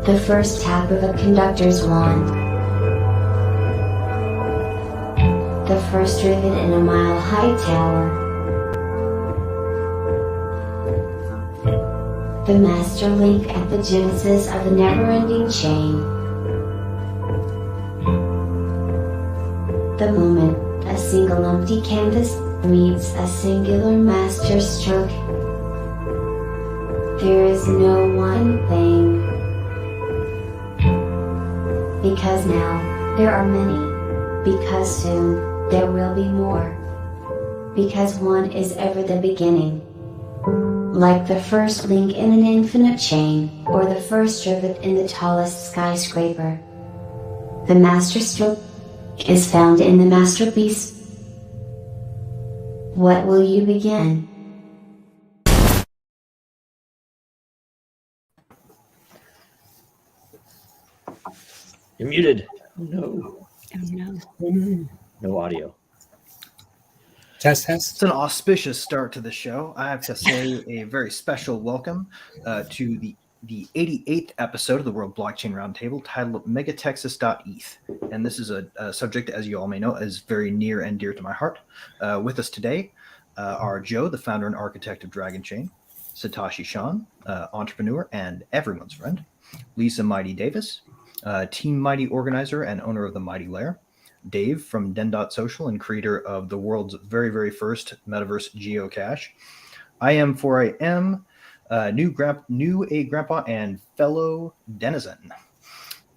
The first tap of a conductor's wand. The first rivet in a mile-high tower. The master link at the genesis of the never-ending chain. The moment a single empty canvas meets a singular master stroke. There is no one thing. Because now, there are many. Because soon, there will be more. Because one is ever the beginning. Like the first link in an infinite chain, or the first rivet in the tallest skyscraper. The master stroke is found in the masterpiece. What will you begin? You're muted. Oh no. Oh no. Oh, no. No audio. Test. It's an auspicious start to the show. I have to say a very special welcome to the 88th episode of the World Blockchain Roundtable titled MegaTexas.ETH. And this is a subject, as you all may know, is very near and dear to my heart. With us today are Joe, the founder and architect of Dragon Chain, Satoshi Shon, entrepreneur and everyone's friend, Lisa Mighty Davis, Team Mighty organizer and owner of the Mighty Lair, Dave from Den.Social and creator of the world's very, very first metaverse geocache. I am new grandpa and fellow denizen.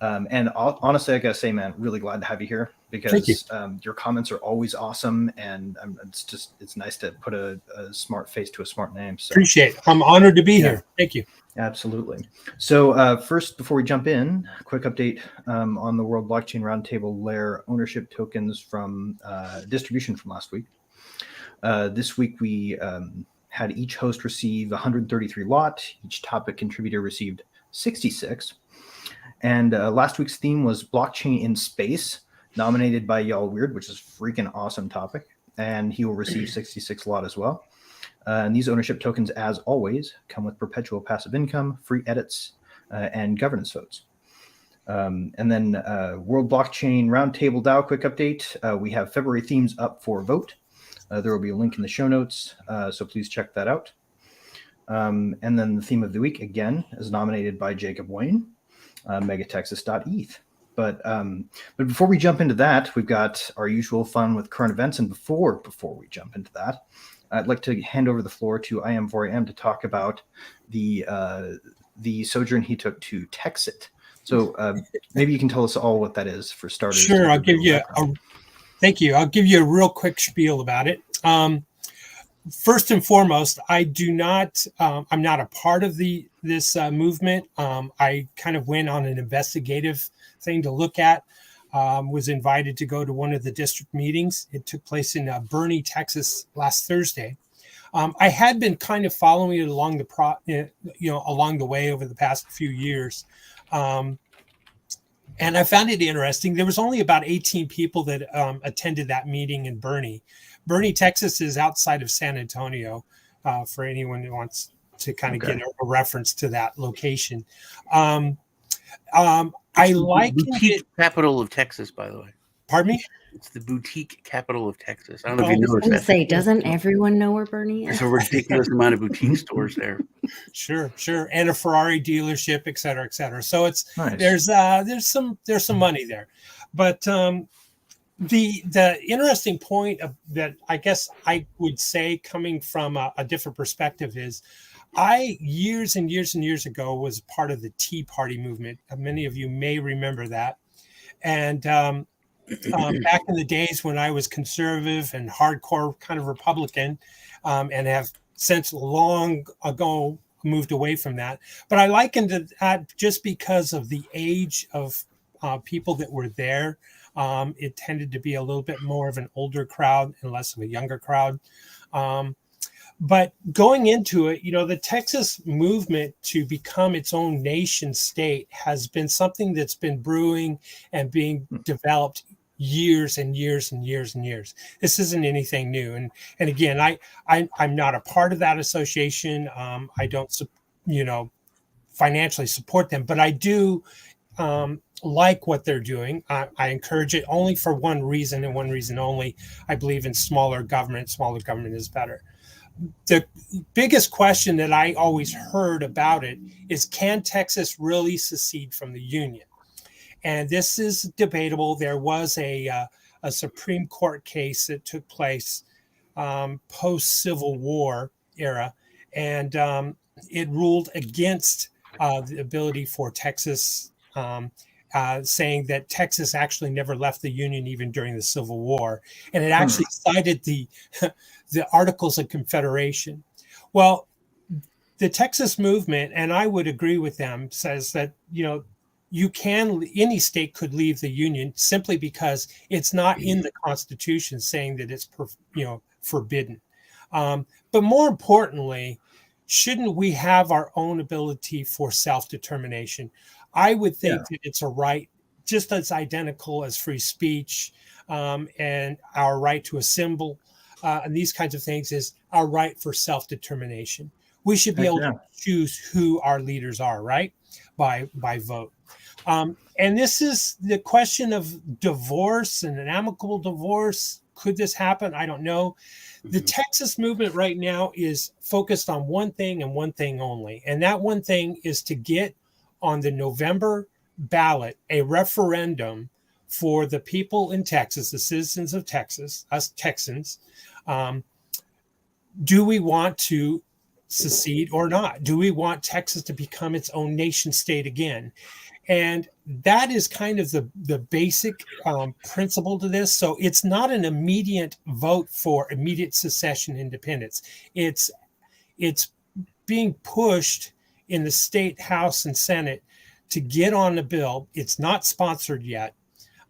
And honestly, I gotta say, man, really glad to have you here because your comments are always awesome, and it's nice to put a smart face to a smart name. So appreciate it. I'm honored to be here. Thank you. Absolutely. So first, before we jump in, quick update on the World Blockchain Roundtable Lair ownership tokens from distribution from last week. This week we had each host receive 133 lot. Each topic contributor received 66. And last week's theme was blockchain in space, nominated by Y'all Weird, which is a freaking awesome topic. And he will receive 66 lot as well. And these ownership tokens, as always, come with perpetual passive income, free edits, and governance votes. And then World Blockchain Roundtable DAO quick update. We have February themes up for vote. There will be a link in the show notes, so please check that out. And then the theme of the week, again, is nominated by Jacob Wayne, MegaTexas.ETH. But before we jump into that, we've got our usual fun with current events. And before we jump into that, I'd like to hand over the floor to IM4AM to talk about the sojourn he took to Texit. So maybe you can tell us all what that is for starters. Sure, I'll give you thank you. I'll give you a real quick spiel about it. First and foremost, I'm not a part of this movement. I kind of went on an investigative thing to look at. Was invited to go to one of the district meetings. It took place in Boerne, Texas last Thursday. I had been kind of following it along along the way over the past few years. And I found it interesting. There was only about 18 people that attended that meeting in Boerne. Boerne, Texas is outside of San Antonio, for anyone who wants to kind of get a reference to that location. I like the boutique capital of Texas, by the way. Pardon me? It's the boutique capital of Texas. I don't know if you know I was going to say, doesn't everyone know where Boerne is? There's a ridiculous amount of boutique stores there. Sure. And a Ferrari dealership, et cetera, et cetera. So it's nice. There's some money there. But the interesting point that I guess I would say coming from a different perspective is I years and years ago was part of the Tea Party movement. Many of you may remember that. And back in the days when I was conservative and hardcore kind of Republican, and have since long ago moved away from that. But I likened that just because of the age of people that were there. It tended to be a little bit more of an older crowd and less of a younger crowd. But going into it, the Texas movement to become its own nation state has been something that's been brewing and being developed years and years and years and years. This isn't anything new. And again, I'm not a part of that association. I don't, financially support them, but I do like what they're doing. I encourage it only for one reason and one reason only. I believe in smaller government. Smaller government is better. The biggest question that I always heard about it is, can Texas really secede from the Union? And this is debatable. There was a Supreme Court case that took place post-Civil War era, and it ruled against the ability for Texas, saying that Texas actually never left the Union even during the Civil War, and it actually cited the Articles of Confederation. Well, the Texas movement, and I would agree with them, says that any state could leave the Union simply because it's not in the Constitution saying that it's forbidden. But more importantly, shouldn't we have our own ability for self-determination? I would think that it's a right just as identical as free speech, and our right to assemble, and these kinds of things, is our right for self-determination. We should be able to choose who our leaders are, right? By vote. And this is the question of divorce and an amicable divorce. Could this happen? I don't know. The Texas movement right now is focused on one thing and one thing only. And that one thing is to get on the November ballot a referendum for the people in Texas, the citizens of Texas, us Texans. Do we want to secede or not? Do we want Texas to become its own nation state again? And that is kind of the basic principle to this. So it's not an immediate vote for immediate secession independence. It's being pushed in the state House and Senate to get on the bill. It's not sponsored yet.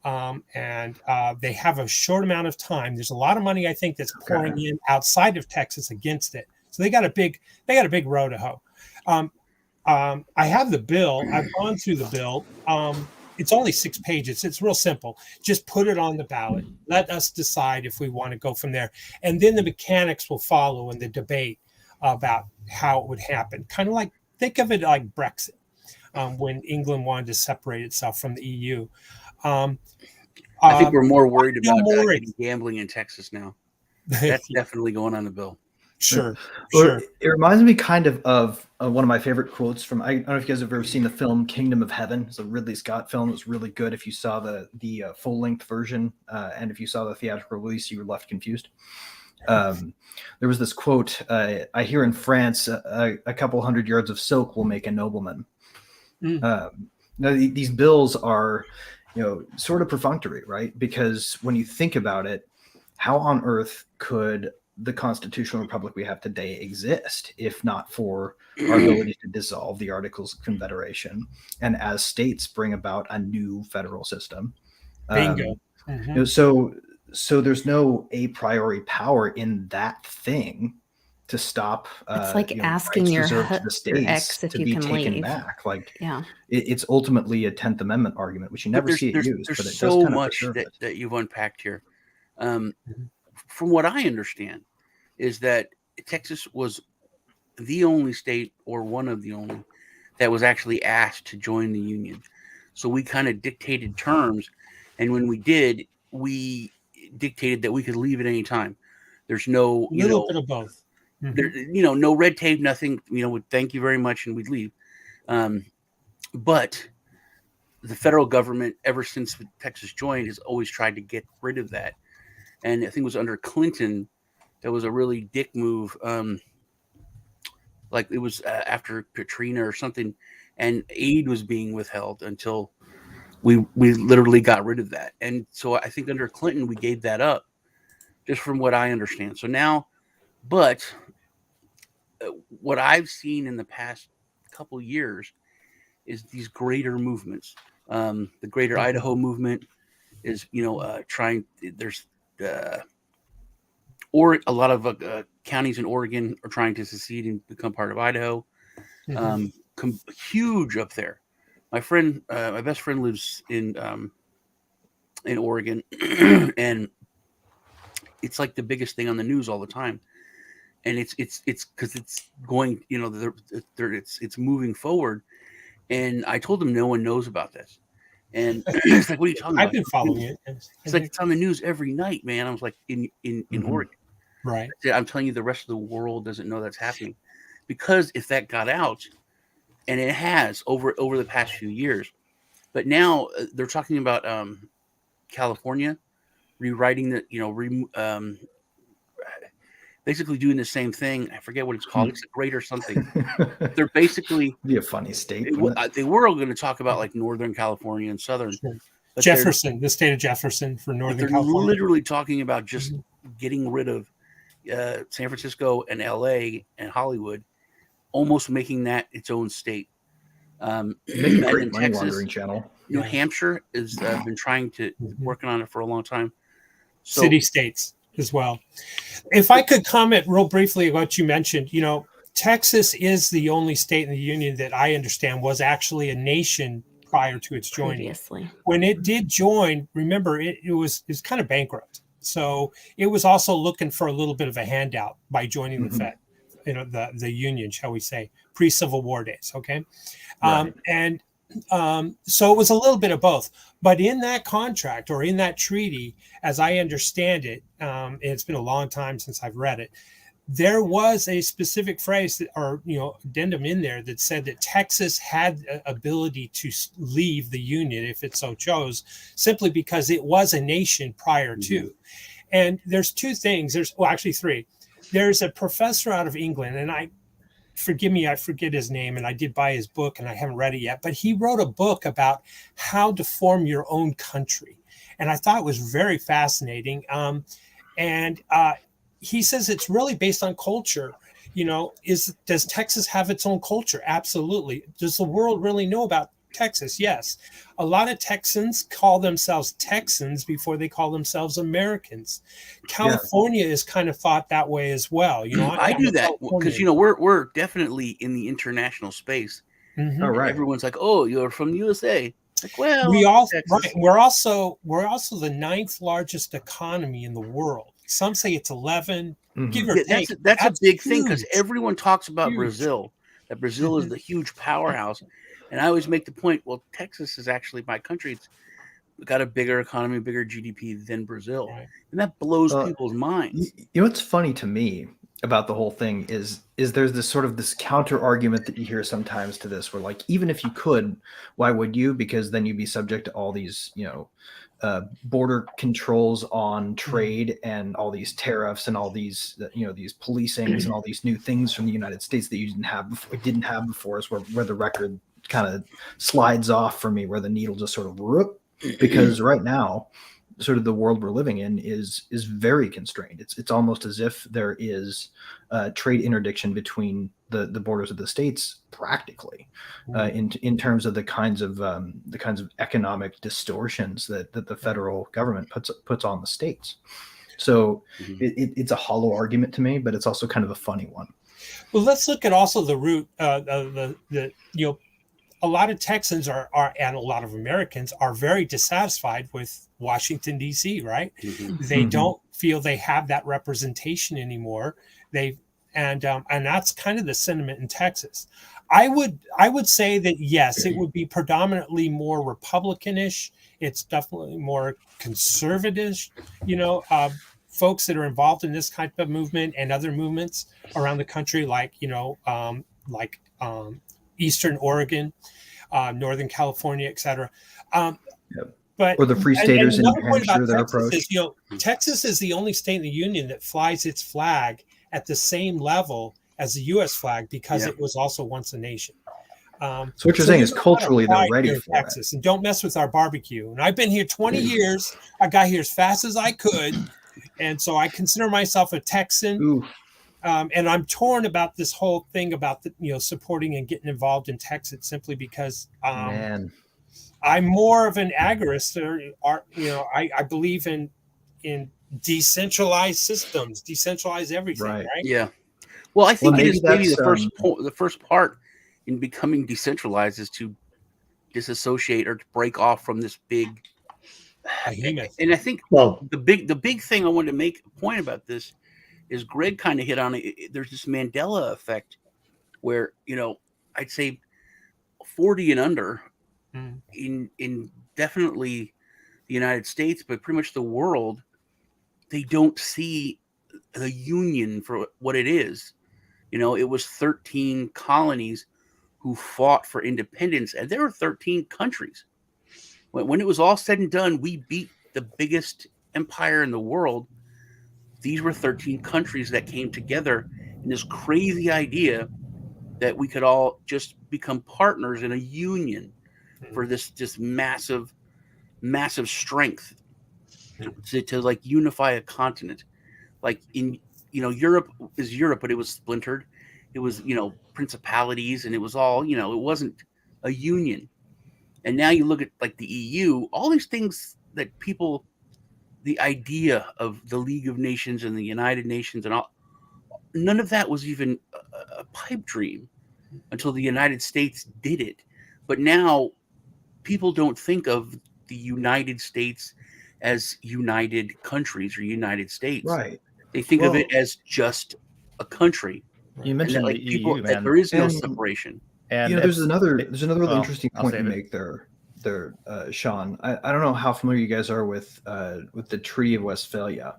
And they have a short amount of time. There's a lot of money, I think, that's pouring in outside of Texas against it. So they got a big row to hoe. I have the bill. I've gone through the bill. It's only 6 pages. It's real simple. Just put it on the ballot. Let us decide if we want to go from there. And then the mechanics will follow in the debate about how it would happen. Kind of like, think of it like Brexit, when England wanted to separate itself from the EU. I think we're more worried about gambling in Texas now. That's definitely going on the bill. Sure. It reminds me kind of one of my favorite quotes from, I don't know if you guys have ever seen the film Kingdom of Heaven. It's a Ridley Scott film. It was really good. If you saw the full-length version, and if you saw the theatrical release, you were left confused. There was this quote, I hear in France, a couple 100 yards of silk will make a nobleman. Now, these bills are, sort of perfunctory, right? Because when you think about it, how on earth could the constitutional republic we have today exist if not for our ability to dissolve the Articles of Confederation and as states bring about a new federal system? Bingo. So there's no a priori power in that thing to stop. It's like asking your ex if to you be can taken leave. Back. Like, it's ultimately a 10th Amendment argument, which you never see it used. There's but it so does much that you've unpacked here. From what I understand, is that Texas was the only state, or one of the only, that was actually asked to join the Union. So we kind of dictated terms, and when we did, we dictated that we could leave at any time. There's no bit of both. There, no red tape, nothing. Thank you very much, and we'd leave. But the federal government, ever since Texas joined, has always tried to get rid of that. And I think it was under Clinton that was a really dick move. Like it was after Katrina or something, and aid was being withheld until we literally got rid of that. And so I think under Clinton we gave that up, just from what I understand. So now, but what I've seen in the past couple years is these greater movements. The Greater Idaho movement is, trying. There's or a lot of counties in Oregon are trying to secede and become part of Idaho. Huge up there. My best friend lives in Oregon, and it's like the biggest thing on the news all the time. and it's because it's going, it's moving forward. And I told them no one knows about this, and it's like, what are you talking about? I've been following it. It's like it's on the news every night, man. I was like, in Oregon, right? I'm telling you, the rest of the world doesn't know that's happening, because if that got out, and it has over the past few years, but now they're talking about California rewriting the basically doing the same thing. I forget what it's called. It's a great or something. They're basically be a funny state. They were going to talk about like Northern California and Southern. Sure. Jefferson, the state of Jefferson for Northern California. They're literally talking about just getting rid of San Francisco and LA and Hollywood, almost making that its own state. Make a great money laundering channel. New Hampshire has been trying to working on it for a long time. So, city states as well. If I could comment real briefly on what you mentioned, Texas is the only state in the union that I understand was actually a nation prior to its joining. Previously. When it did join, remember, it was kind of bankrupt. So it was also looking for a little bit of a handout by joining the Fed, the union, shall we say, pre-Civil War days. Okay. Right. So it was a little bit of both. But in that contract or in that treaty, as I understand it, and it's been a long time since I've read it, there was a specific phrase addendum in there that said that Texas had ability to leave the union if it so chose, simply because it was a nation prior to. And there's two things. Actually three. There's a professor out of England, and forgive me, I forget his name, and I did buy his book and I haven't read it yet, but he wrote a book about how to form your own country. And I thought it was very fascinating. He says it's really based on culture. Does Texas have its own culture? Absolutely. Does the world really know about Texas? Yes. A lot of Texans call themselves Texans before they call themselves Americans. California is kind of thought that way as well. I do that because we're definitely in the international space. Oh, right. Everyone's like, "Oh, you're from the USA." Like, well, we're also the 9th largest economy in the world. Some say it's 11. Give or take. That's a big thing, because everyone talks about Brazil. That Brazil is the huge powerhouse. And I always make the point, well, Texas is actually my country. It's got a bigger economy, bigger GDP than Brazil. Right. And that blows people's minds. What's funny to me about the whole thing is there's this counter argument that you hear sometimes to this, where like, even if you could, why would you? Because then you'd be subject to all these, border controls on trade and all these tariffs and all these, these policings and all these new things from the United States that you didn't have before, is where the record kind of slides off for me, where the needle just sort of whoop, because right now sort of the world we're living in is very constrained. It's almost as if there is trade interdiction between the borders of the states, practically, in terms of the kinds of economic distortions that the federal government puts on the states. So it's a hollow argument to me, but it's also kind of a funny one. Well, let's look at also the root a lot of Texans are and a lot of Americans are very dissatisfied with Washington, D.C., right? They don't feel they have that representation anymore. And that's kind of the sentiment in Texas. I would say that, yes, it would be predominantly more Republicanish. It's definitely more conservative, folks that are involved in this type of movement and other movements around the country, like Eastern Oregon, Northern California, et cetera. But or the Free Staters in New Hampshire, their approach. Texas is the only state in the union that flies its flag at the same level as the U.S. flag, because it was also once a nation. So what you're saying is culturally they're ready for Texas, and don't mess with our barbecue. And I've been here 20 years. I got here as fast as I could, and so I consider myself a Texan. And I'm torn about this whole thing about supporting and getting involved in Texas, simply because I'm more of an agorist. I believe in decentralized systems, decentralize everything. Right? Yeah. Well, I think maybe the first part in becoming decentralized is to disassociate or to break off from this big behemoth. And I think the big thing I wanted to make a point about this is Greg kind of hit on it. There's this Mandela effect where, I'd say 40 and under in definitely the United States, but pretty much the world, they don't see the Union for what it is. It was 13 colonies who fought for independence, and there were 13 countries. When it was all said and done, we beat the biggest empire in the world. These were 13 countries that came together in this crazy idea that we could all just become partners in a union for this just massive strength to like unify a continent. Like in Europe is Europe, but it was splintered. It was principalities, and it was all it wasn't a union. And now you look at like the EU, all these things that people, the idea of the League of Nations and the United Nations and all, none of that was even a pipe dream until the United States did it. But now people don't think of the United States as united countries or United States. Right. They think of it as just a country. You mentioned that, the EU, man. That there is no separation. And there's another really interesting point you make there, Sean. I don't know how familiar you guys are with the Treaty of Westphalia,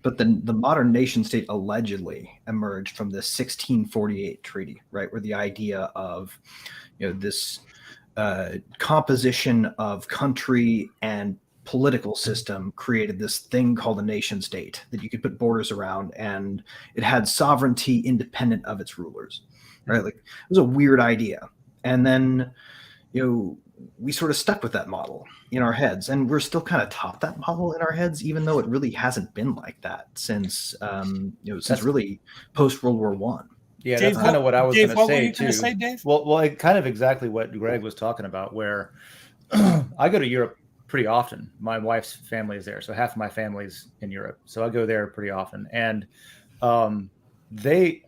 but the modern nation state allegedly emerged from the 1648 treaty, right, where the idea of this composition of country and political system created this thing called a nation state that you could put borders around, and it had sovereignty independent of its rulers, right? Like, it was a weird idea. And then we sort of stuck with that model in our heads, and we're still kind of taught that model in our heads, even though it really hasn't been like that since since really post World War I. Yeah, Dave, that's kind of what I was going to say too. Say, Dave? Well, kind of exactly what Greg was talking about, where I go to Europe pretty often. My wife's family is there, so half of my family's in Europe, so I go there pretty often. And the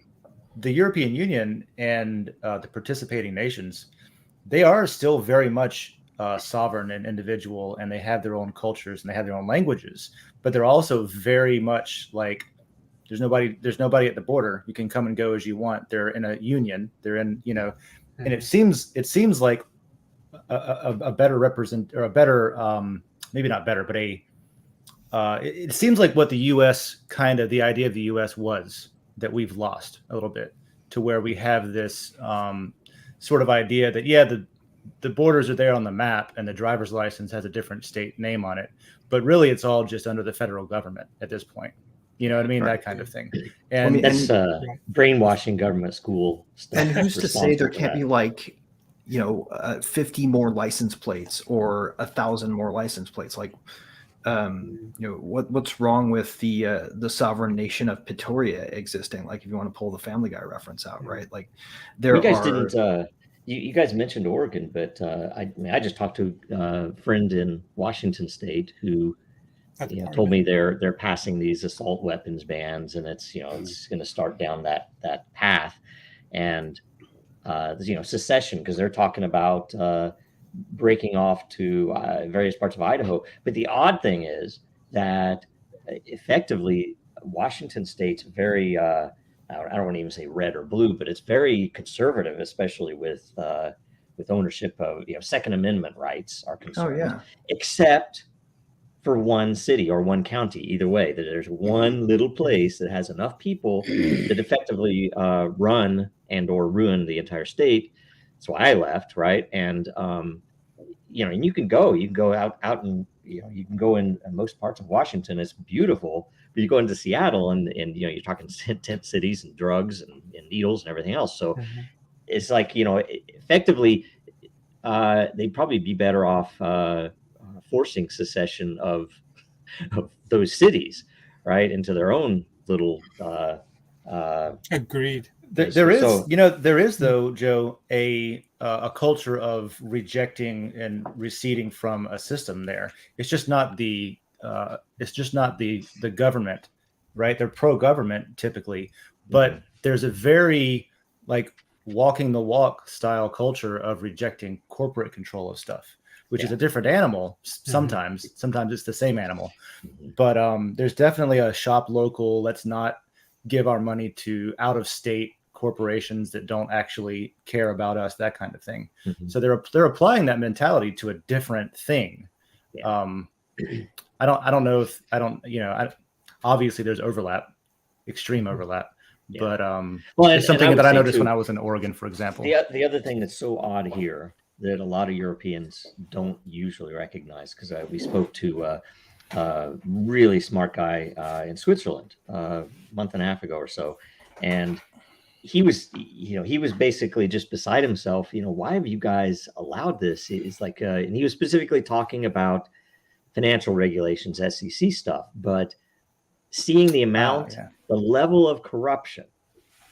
European Union and the participating nations, they are still very much sovereign and individual, and they have their own cultures and they have their own languages, but they're also very much like, there's nobody at the border. You can come and go as you want. They're in a union. They're in, and it seems like a better or a better, maybe not better, but it seems like what the U.S. the idea of the U.S. was, that we've lost a little bit, to where we have this sort of idea that, the borders are there on the map and the driver's license has a different state name on it, but really it's all just under the federal government at this point. You know what I mean? Right. That kind of thing. And that's brainwashing government school stuff. And who's to say there can't be like, 50 more license plates or 1,000 more license plates? Like, what's wrong with the sovereign nation of Pretoria existing? Like, if you want to pull the Family Guy reference out, right? Like, you guys didn't. You guys mentioned Oregon, but I just talked to a friend in Washington State who told me they're passing these assault weapons bans, and it's it's going to start down that path, and secession, because they're talking about breaking off to various parts of Idaho. But the odd thing is that effectively Washington State's very I don't want to even say red or blue, but it's very conservative, especially with ownership of Second Amendment rights are concerned. Except for one city or one county, either way, that there's one little place that has enough people that effectively run and or ruin the entire state. That's why I left, right? And and you can go out and you can go in most parts of Washington. It's beautiful, but you go into Seattle and you're talking tent cities and drugs and needles and everything else. So it's like effectively they'd probably be better off forcing secession of those cities, right, into their own little. Agreed. There is though, Joe, a culture of rejecting and receding from a system. There, it's just not the government, right? They're pro-government typically, but there's a very like walking the walk style culture of rejecting corporate control of stuff, which is a different animal. Sometimes it's the same animal, but there's definitely a shop local. Let's not give our money to out-of-state corporations that don't actually care about us, that kind of thing. Mm-hmm. So they're applying that mentality to a different thing. Yeah. I don't know if obviously there's overlap, extreme overlap, but it's something that I noticed when I was in Oregon, for example. The other thing that's so odd here that a lot of Europeans don't usually recognize, because we spoke to a really smart guy in Switzerland a month and a half ago or so, and he was basically just beside himself. Why have you guys allowed this? It's like, and he was specifically talking about financial regulations, SEC stuff, but seeing the amount, the level of corruption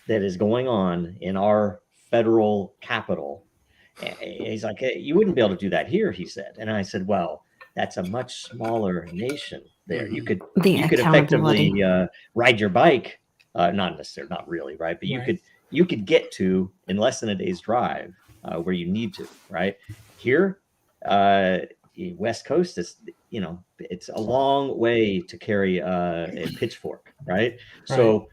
that is going on in our federal capital, he's like, hey, you wouldn't be able to do that here, he said. And I said, well, that's a much smaller nation there. You could effectively ride your bike, not necessarily, not really, right? But you could get to in less than a day's drive where you need to, right? Here, West Coast is, it's a long way to carry a pitchfork, right? So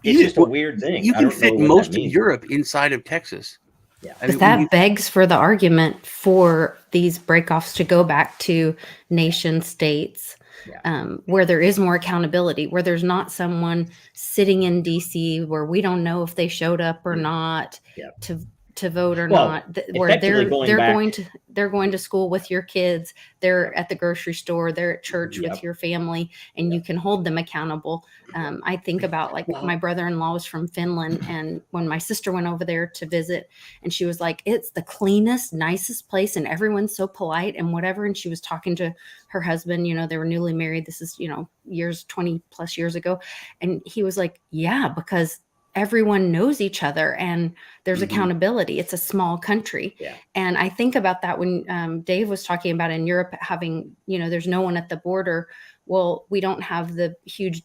it's just a weird thing. You can fit most of Europe inside of Texas. Yeah, that begs for the argument for these breakoffs to go back to nation states, where there is more accountability, where there's not someone sitting in DC where we don't know if they showed up or not to vote or not, where they're going to school with your kids, they're at the grocery store, they're at church with your family, and you can hold them accountable. I think about my brother-in-law was from Finland, and when my sister went over there to visit, and she was like, it's the cleanest, nicest place, and everyone's so polite and whatever. And she was talking to her husband, they were newly married. This is, 20 plus years ago. And he was like, yeah, because everyone knows each other and there's accountability. It's a small country. Yeah. And I think about that when Dave was talking about in Europe having, there's no one at the border. Well, we don't have the huge,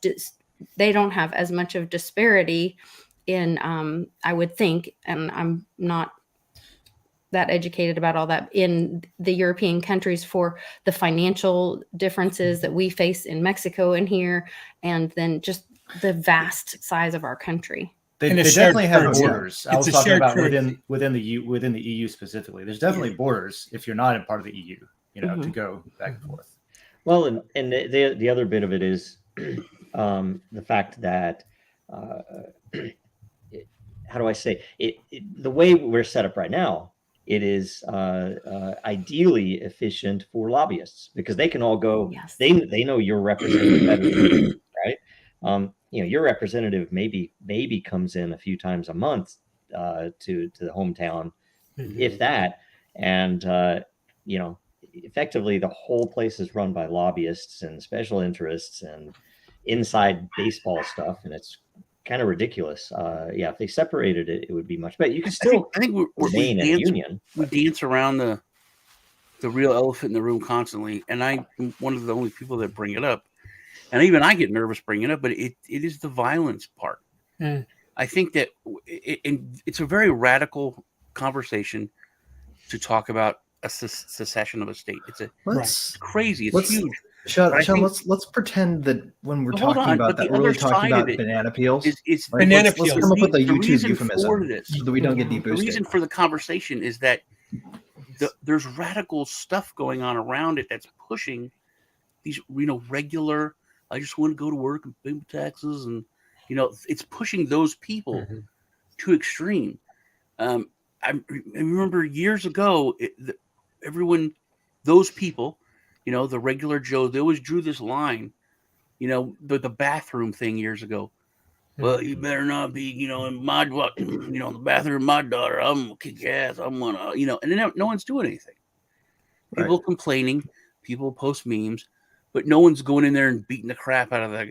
they don't have as much of disparity in, I would think, and I'm not that educated about all that, in the European countries for the financial differences that we face in Mexico and here, and then just the vast size of our country. They definitely have borders. I was talking about within the EU specifically. There's definitely borders if you're not a part of the EU, to go back and forth. Well, and the other bit of it is the fact that how do I say it? The way we're set up right now, it is ideally efficient for lobbyists because they can all go. Yes. They know your representative better than you, right? Your representative maybe comes in a few times a month to the hometown, if that, and effectively the whole place is run by lobbyists and special interests and inside baseball stuff, and it's kind of ridiculous. If they separated it, it would be much better. You can still, I think we dance around the real elephant in the room constantly, and I'm one of the only people that bring it up. And even I get nervous bringing it up, but it is the violence part. I think that it's a very radical conversation to talk about a secession of a state. It's crazy. It's huge. Sean, let's pretend that when we're talking about that, we're really talking about banana peels. It's banana peels. Let's come up with a YouTube euphemism so that we don't get deboosted. The reason for the conversation is that there's radical stuff going on around it that's pushing these, regular. I just want to go to work and pay taxes, and it's pushing those people to extreme. I remember years ago, those people, the regular Joe, they always drew this line, the bathroom thing years ago. Well, you better not be, in my, the bathroom of my daughter. I'm gonna kick your ass. I'm gonna, and then no one's doing anything. People complaining, people post memes. But no one's going in there and beating the crap out of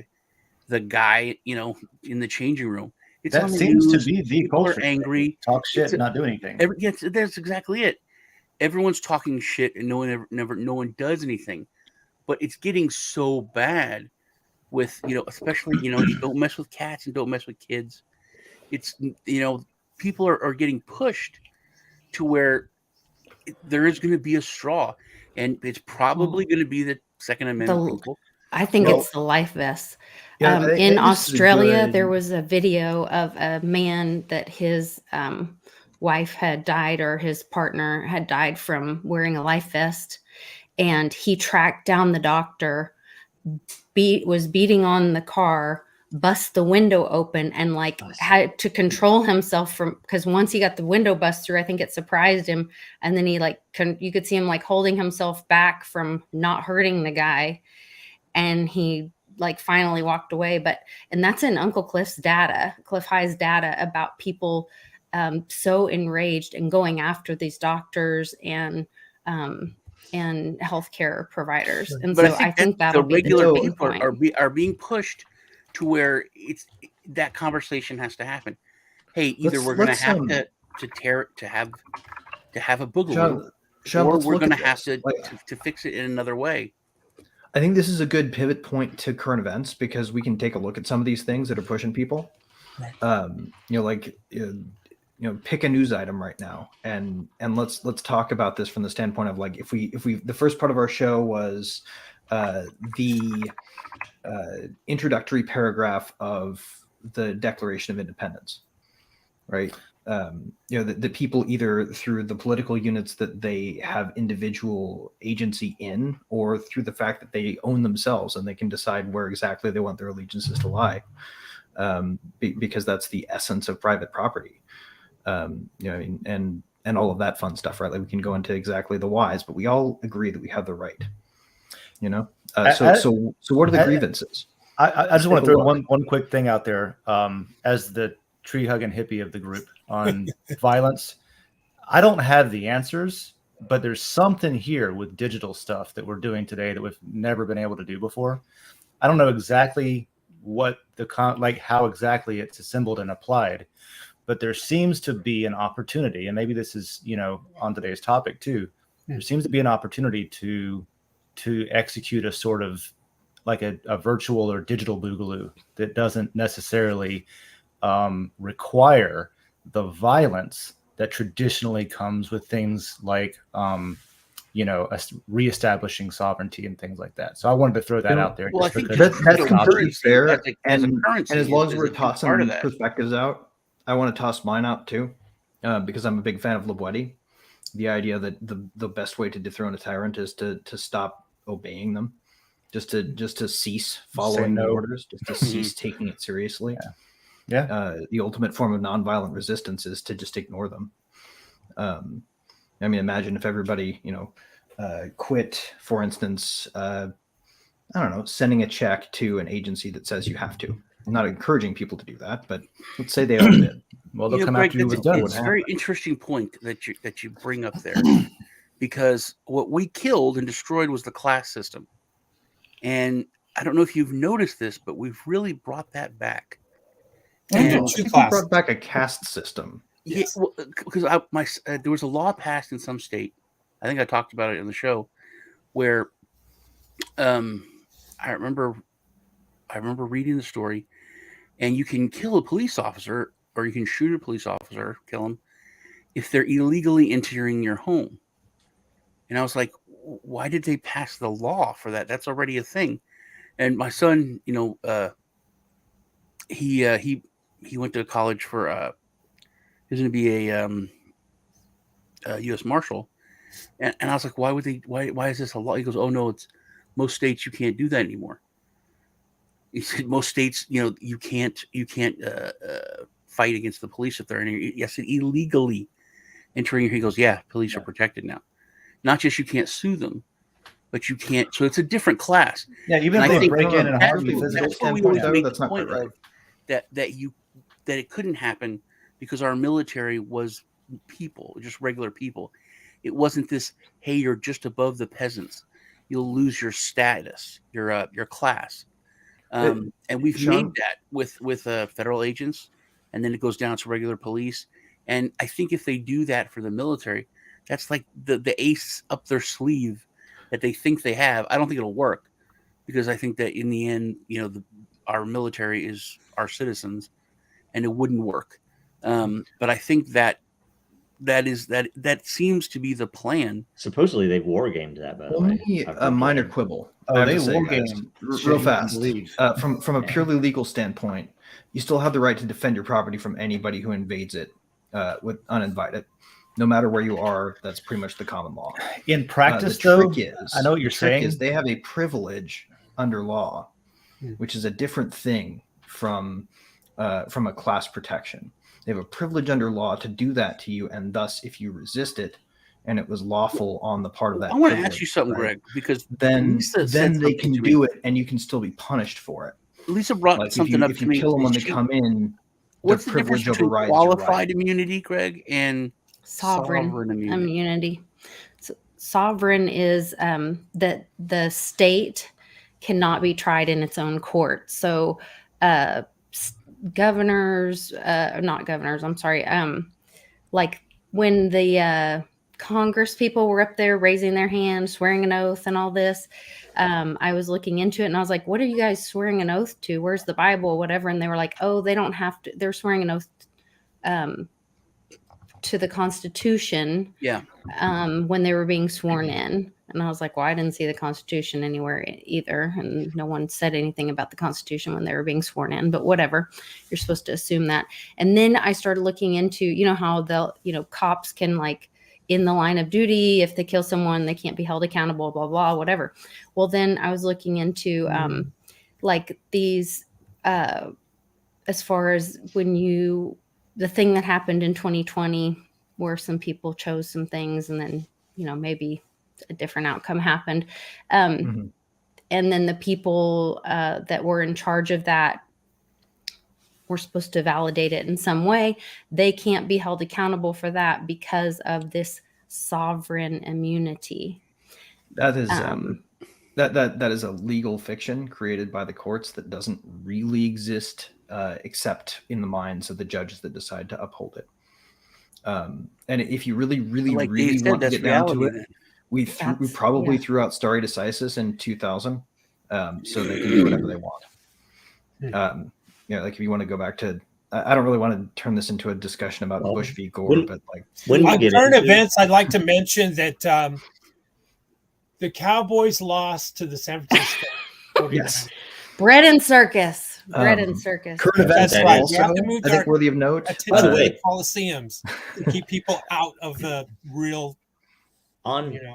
the guy, in the changing room. That seems to be the culture. Angry, talk shit, not do anything. That's exactly it. Everyone's talking shit, and no one does anything. But it's getting so bad with especially you don't mess with cats and don't mess with kids. It's people are getting pushed to where there is going to be a straw, and it's probably going to be the Second Amendment people. I think it's the life vests. In Australia, there was a video of a man that his wife had died, or his partner had died from wearing a life vest, and he tracked down the doctor, was beating on the car, bust the window open, and like had to control himself from, because once he got the window bust through, I think it surprised him, and then he like you could see him like holding himself back from not hurting the guy, and he like finally walked away. And that's in Uncle Cliff High's data about people so enraged and going after these doctors and healthcare providers. And but so I think that'll the be regular the people point. are being pushed to where that conversation has to happen. Hey, either we're going to have to have a boogaloo, or we're going to have to fix it in another way. I think this is a good pivot point to current events, because we can take a look at some of these things that are pushing people. Right. Pick a news item right now, and let's talk about this from the standpoint of like, if we the first part of our show was the introductory paragraph of the Declaration of Independence, right? The people, either through the political units that they have individual agency in, or through the fact that they own themselves and they can decide where exactly they want their allegiances to lie, because that's the essence of private property. And all of that fun stuff, right? Like, we can go into exactly the whys, but we all agree that we have the right. So what are the grievances? I just want to throw one quick thing out there. As the tree hugging hippie of the group on violence, I don't have the answers, but there's something here with digital stuff that we're doing today that we've never been able to do before. I don't know exactly what how exactly it's assembled and applied, but there seems to be an opportunity, and maybe this is, on today's topic too. There seems to be an opportunity to execute a sort of like a virtual or digital boogaloo that doesn't necessarily require the violence that traditionally comes with things like, reestablishing sovereignty and things like that. So I wanted to throw that out there. Well, I think that's completely fair. And as long as we're tossing perspectives out, I want to toss mine out too, because I'm a big fan of Libwetti. The idea that the best way to dethrone a tyrant is to stop obeying them, just to cease following the orders, just to cease taking it seriously. Yeah. The ultimate form of nonviolent resistance is to just ignore them. Imagine if everybody, quit, for instance, sending a check to an agency that says you have to. I'm not encouraging people to do that, but let's say they all did. Well, they'll come after you with done. It's a very interesting point that you bring up there, because what we killed and destroyed was the class system. And I don't know if you've noticed this, but we've really brought that back. And we brought back a caste system. Yes. Yeah, because there was a law passed in some state. I think I talked about it in the show, where I remember reading the story, and you can kill a police officer, or you can shoot a police officer, kill him, if they're illegally entering your home. And I was like, why did they pass the law for that? That's already a thing. And my son, he went to college for he's going to be a U.S. Marshal, and I was like, why is this a law? He goes, oh no, it's most states you can't do that anymore. He said most states, you can't fight against the police if they're illegally entering here. He goes, yeah, police are protected now. Not just you can't sue them, but you can't. So it's a different class. Yeah, even if they break in and harm you physically. That's what we always make the point of, that it couldn't happen because our military was people, just regular people. It wasn't this, hey, you're just above the peasants, you'll lose your status, your class. And we've made that with federal agents, and then it goes down to regular police. And I think if they do that for the military, that's like the ace up their sleeve that they think they have. I don't think it'll work, because I think that in the end, our military is our citizens, and it wouldn't work. But I think that that seems to be the plan. Supposedly they've war gamed that, by the way. Only a minor quibble. Oh, I have they to say, war guys, game real shit you wouldn't fast. believe. From a purely legal standpoint, you still have the right to defend your property from anybody who invades it with uninvited. No matter where you are, that's pretty much the common law. In practice, the though, trick is, I know what you're the trick saying. is they have a privilege under law, which is a different thing from a class protection. They have a privilege under law to do that to you, and thus, if you resist it, and it was lawful on the part of that, I want to ask you something, right? Greg, because then Lisa said they something can to me. do it, and you can still be punished for it. Lisa brought Like something up if to you me. kill them when Is they she- come in, What's the the difference privilege between overrides your qualified right. immunity, Greg, and Sovereign immunity? immunity. So, sovereign is that the state cannot be tried in its own court. So governors, not governors, I'm sorry, like when the Congress people were up there raising their hands, swearing an oath and all this, I was looking into it and I was like, what are you guys swearing an oath to? Where's the Bible, whatever? And they were like, oh, they don't have to, they're swearing an oath to the Constitution. Yeah. When they were being sworn in. And I was like, well, I didn't see the Constitution anywhere either. And no one said anything about the Constitution when they were being sworn in, but whatever. You're supposed to assume that. And then I started looking into, how they'll, cops can, like, in the line of duty, if they kill someone, they can't be held accountable, blah, blah, whatever. Well, then I was looking into like these, as far as the thing that happened in 2020, where some people chose some things and then, maybe a different outcome happened. And then the people that were in charge of that were supposed to validate it in some way. They can't be held accountable for that because of this sovereign immunity. That is that is a legal fiction created by the courts that doesn't really exist except in the minds of the judges that decide to uphold it. And if you really want to get down to it, we probably threw out stare decisis in 2000, so they can do whatever they want. Like if you want to go back to, I don't really want to turn this into a discussion about Bush v. Gore, but like on current events, I'd like to mention that the Cowboys lost to the San Francisco 49ers. Yes. Bread and circus. Bread and circus. Current events, That's right. also, We have to move I think, worthy of note. By the way, Coliseums to keep people out of the real, bread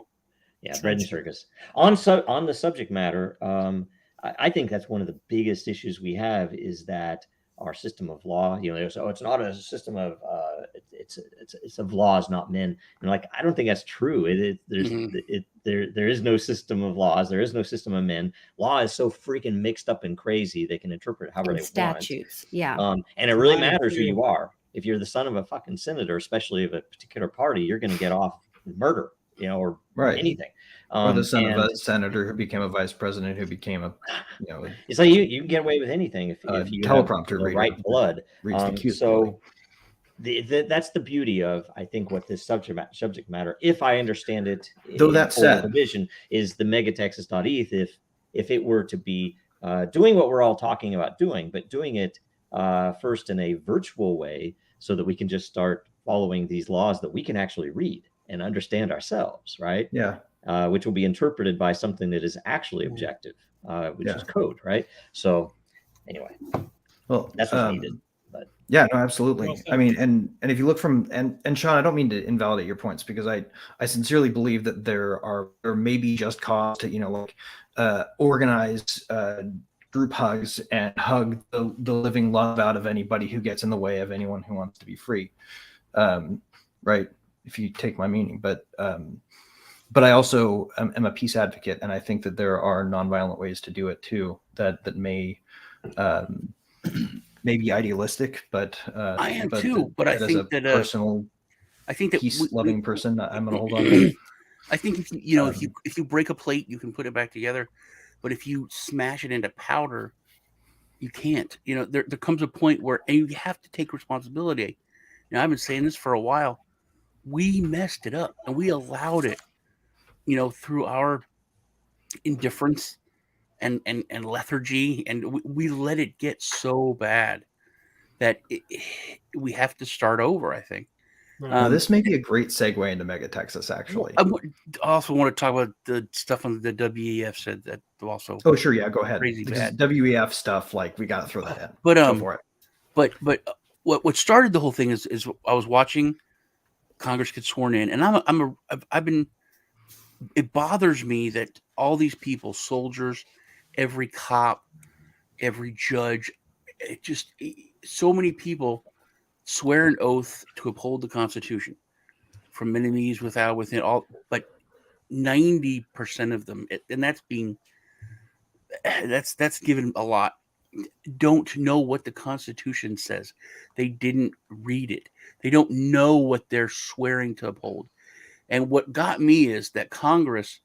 and circus. On the subject matter, I think that's one of the biggest issues we have is that our system of law, so it's not a system of it's of laws, not men. And like, I don't think that's true. There is no system of laws. There is no system of men. Law is so freaking mixed up and crazy. They can interpret however they statutes. want. Yeah. And it really matters who you are. If you're the son of a fucking senator, especially of a particular party, you're going to get off with murder, or anything. Or the son of a senator who became a vice president, who became a, So you can get away with anything if you teleprompter have the right blood. So that's the beauty of, I think, what this subject matter, if I understand it, though that said, division is the MegaTexas.ETH. If it were to be doing what we're all talking about doing, but doing it first in a virtual way, so that we can just start following these laws that we can actually read and understand ourselves, right? Yeah. Which will be interpreted by something that is actually objective, which is code, right? So, anyway, well, that's what's needed. But yeah, no, absolutely. I mean, and if you look from and Sean, I don't mean to invalidate your points, because I sincerely believe that there may be just cause to organize group hugs and hug the living love out of anybody who gets in the way of anyone who wants to be free, right? If you take my meaning, but I also am a peace advocate, and I think that there are nonviolent ways to do it too that may be idealistic, but I am too. But I think that peace-loving person, I'm going to hold on to it. I think if you break a plate, you can put it back together, but if you smash it into powder, you can't. There comes a point where, and you have to take responsibility. I've been saying this for a while. We messed it up, and we allowed it, through our indifference and lethargy, and we let it get so bad that we have to start over, I think. This may be a great segue into MegaTexas, actually. I also want to talk about the stuff on the WEF said that also. Oh, sure. Yeah, go ahead. Crazy because bad. WEF stuff, like, we got to throw that in. But go for it. But what started the whole thing is I was watching Congress get sworn in, and it bothers me that all these people, soldiers, every cop, every judge, so many people swear an oath to uphold the Constitution from enemies within all, but 90% of them, and that's given a lot, don't know what the Constitution says. They didn't read it. They don't know what they're swearing to uphold. And what got me is that Congress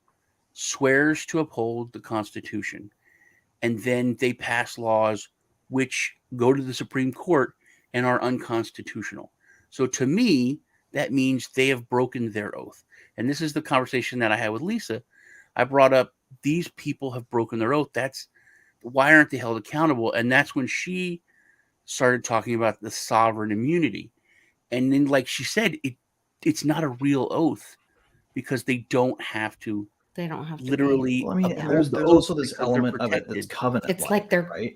swears to uphold the Constitution, and then they pass laws which go to the Supreme Court and are unconstitutional. So to me, that means they have broken their oath. And this is the conversation that I had with Lisa. I brought up, these people have broken their oath. Why aren't they held accountable? And that's when she started talking about the sovereign immunity. And then, like she said, it's not a real oath because they don't have to. They don't have to literally. Well, I mean, there's also this element of it that's covenant. It's like they're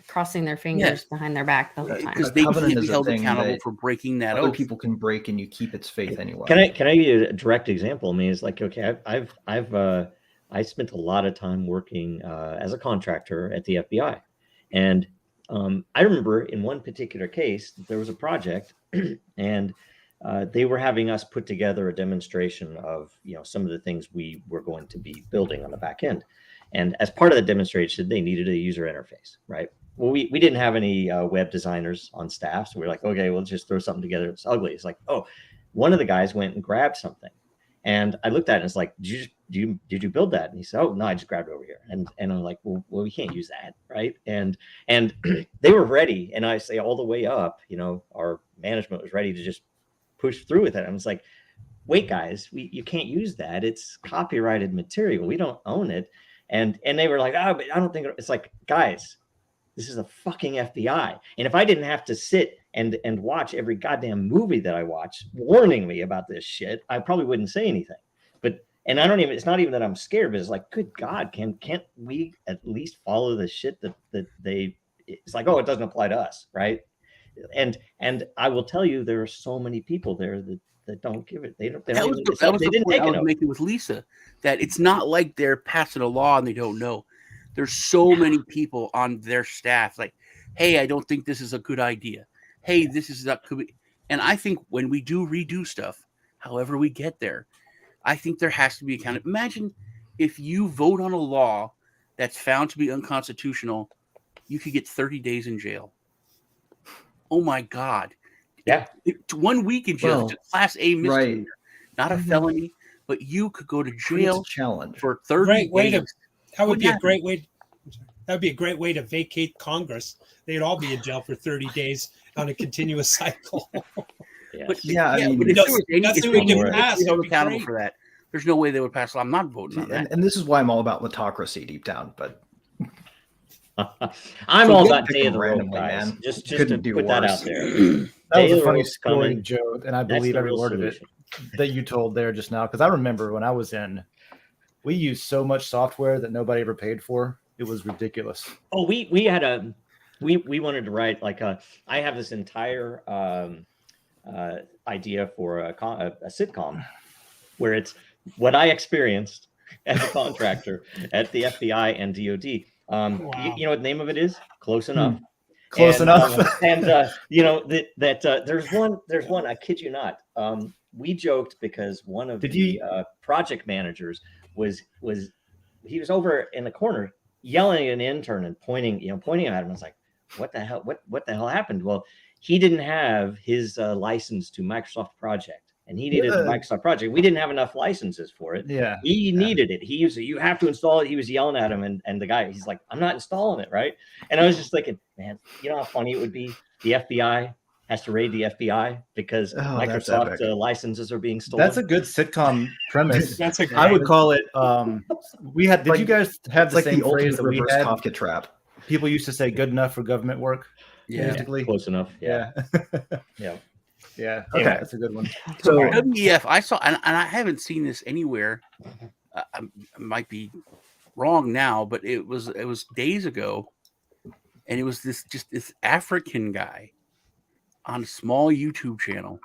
crossing their fingers behind their back the whole time. Because they can't be held accountable for breaking that other oath. People can break, and you keep its faith anyway. Can I give you a direct example? I mean, it's like, okay, I spent a lot of time working as a contractor at the FBI, and I remember in one particular case there was a project, and they were having us put together a demonstration of some of the things we were going to be building on the back end, and as part of the demonstration, they needed a user interface, right? Well, we didn't have any web designers on staff, so we were like, okay, we'll just throw something together. It's ugly. It's like, oh, one of the guys went and grabbed something. And I looked at it and it's like, did you build that? And he said, oh, no, I just grabbed it over here. And I'm like, well, we can't use that, right? And they were ready. And I say all the way up, our management was ready to just push through with it. I was like, wait, guys, you can't use that. It's copyrighted material. We don't own it. And they were like, oh, but I don't think it's like, guys, this is the fucking FBI. And if I didn't have to sit and watch every goddamn movie that I watch warning me about this shit, I probably wouldn't say anything. And it's not even that I'm scared, but it's like, good God, can't we at least follow the shit that it's like, oh, it doesn't apply to us, right? And I will tell you, there are so many people there that don't give it. That was the point I was making with Lisa, that it's not like they're passing a law and they don't know. There's so many people on their staff, like, hey, I don't think this is a good idea. Hey, this is not could be. And I think when we do redo stuff, however we get there, I think there has to be account. Imagine if you vote on a law that's found to be unconstitutional, you could get 30 days in jail. Oh my God. Yeah. 1 week in jail, class A misdemeanor, not a felony, but you could go to jail for 30 days. That would be a great way. That would be a great way to vacate Congress. They'd all be in jail for 30 days on a continuous cycle. But if there was any held accountable for that, there's no way they would pass. I'm not voting on that. And this is why I'm all about autocracy deep down. But I'm all about day of the road, guys. Just to put that out there. That was a funny story, Joe, and I believe every word of it that you told there just now. Because I remember when I was we used so much software that nobody ever paid for. It was ridiculous. Oh, we had we wanted to write I have this entire idea for a sitcom where it's what I experienced as a contractor at the FBI and DOD. Wow. You know what the name of it is? Close Enough. Close enough. There's one. I kid you not. We joked because one of the project managers was over in the corner yelling at an intern and pointing at him. I was like, what the hell? What the hell happened? Well, he didn't have his license to Microsoft Project. And he needed the Microsoft Project. We didn't have enough licenses for it. Yeah. He needed it. He used it. You have to install it. He was yelling at him. And the guy, he's like, I'm not installing it. Right. And I was just thinking, man, you know how funny it would be? The FBI has to raid the FBI because Microsoft licenses are being stolen. That's a good sitcom premise. I would call it. Did you guys have the same phrase that we had? Kafka trap. People used to say good enough for government work. Yeah. Basically. Close enough. Yeah. Yeah. Yeah. Okay. That's a good one. So WEF, I saw, and I haven't seen this anywhere. I might be wrong now, but it was days ago, and it was this African guy on a small YouTube channel,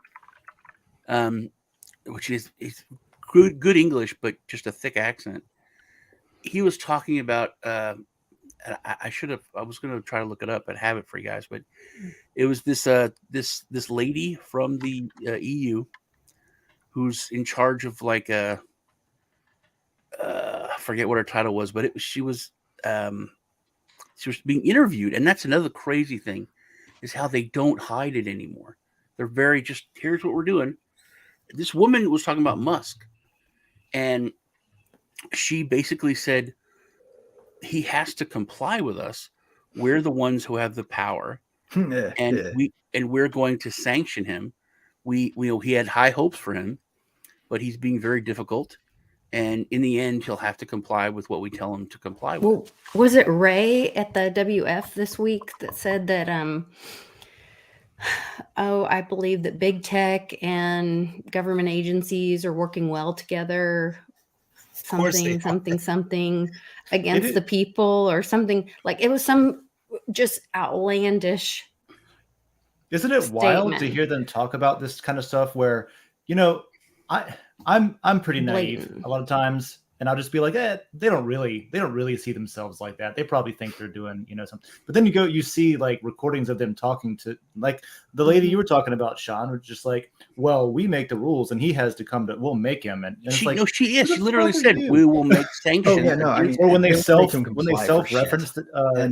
which is good English, but just a thick accent. He was talking about. I should have. I was going to try to look it up and have it for you guys, but it was this lady from the EU who's in charge of like I forget what her title was, but she was being interviewed, and that's another crazy thing is how they don't hide it anymore. They're very just, here's what we're doing. This woman was talking about Musk, and she basically said he has to comply with us. We're the ones who have the power, and we're going to sanction him. We know he had high hopes for him, but he's being very difficult, and in the end, he'll have to comply with what we tell him to comply with. Well, was it Ray at the WF this week that said that I believe that big tech and government agencies are working well together, something against the people or something, like it was some just outlandish. Isn't it wild to hear them talk about this kind of stuff where, you know, I'm pretty naive a lot of times, and I'll just be like, they don't really see themselves like that. They probably think they're doing, something. But then you see like recordings of them talking to like the lady you were talking about, Sean, was just like, well, we make the rules and he has to come we'll make him. And it's like, she is. She literally said, we will make sanctions. Oh, yeah, no, I mean, or when they self-reference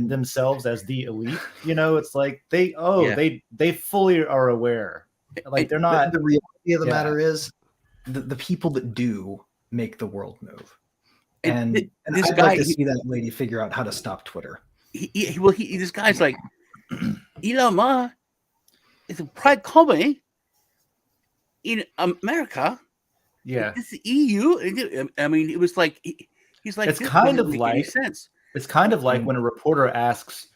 themselves as the elite, it's like they fully are aware. Like they're not. The reality of the matter is the people that do make the world move. And this I'd guy, like to see that lady figure out how to stop Twitter. This guy's like, Elon Musk is a private company in America. Yeah, it's the EU. I mean, it was like he's like, it's kind of like sense. It's kind of like when a reporter asks,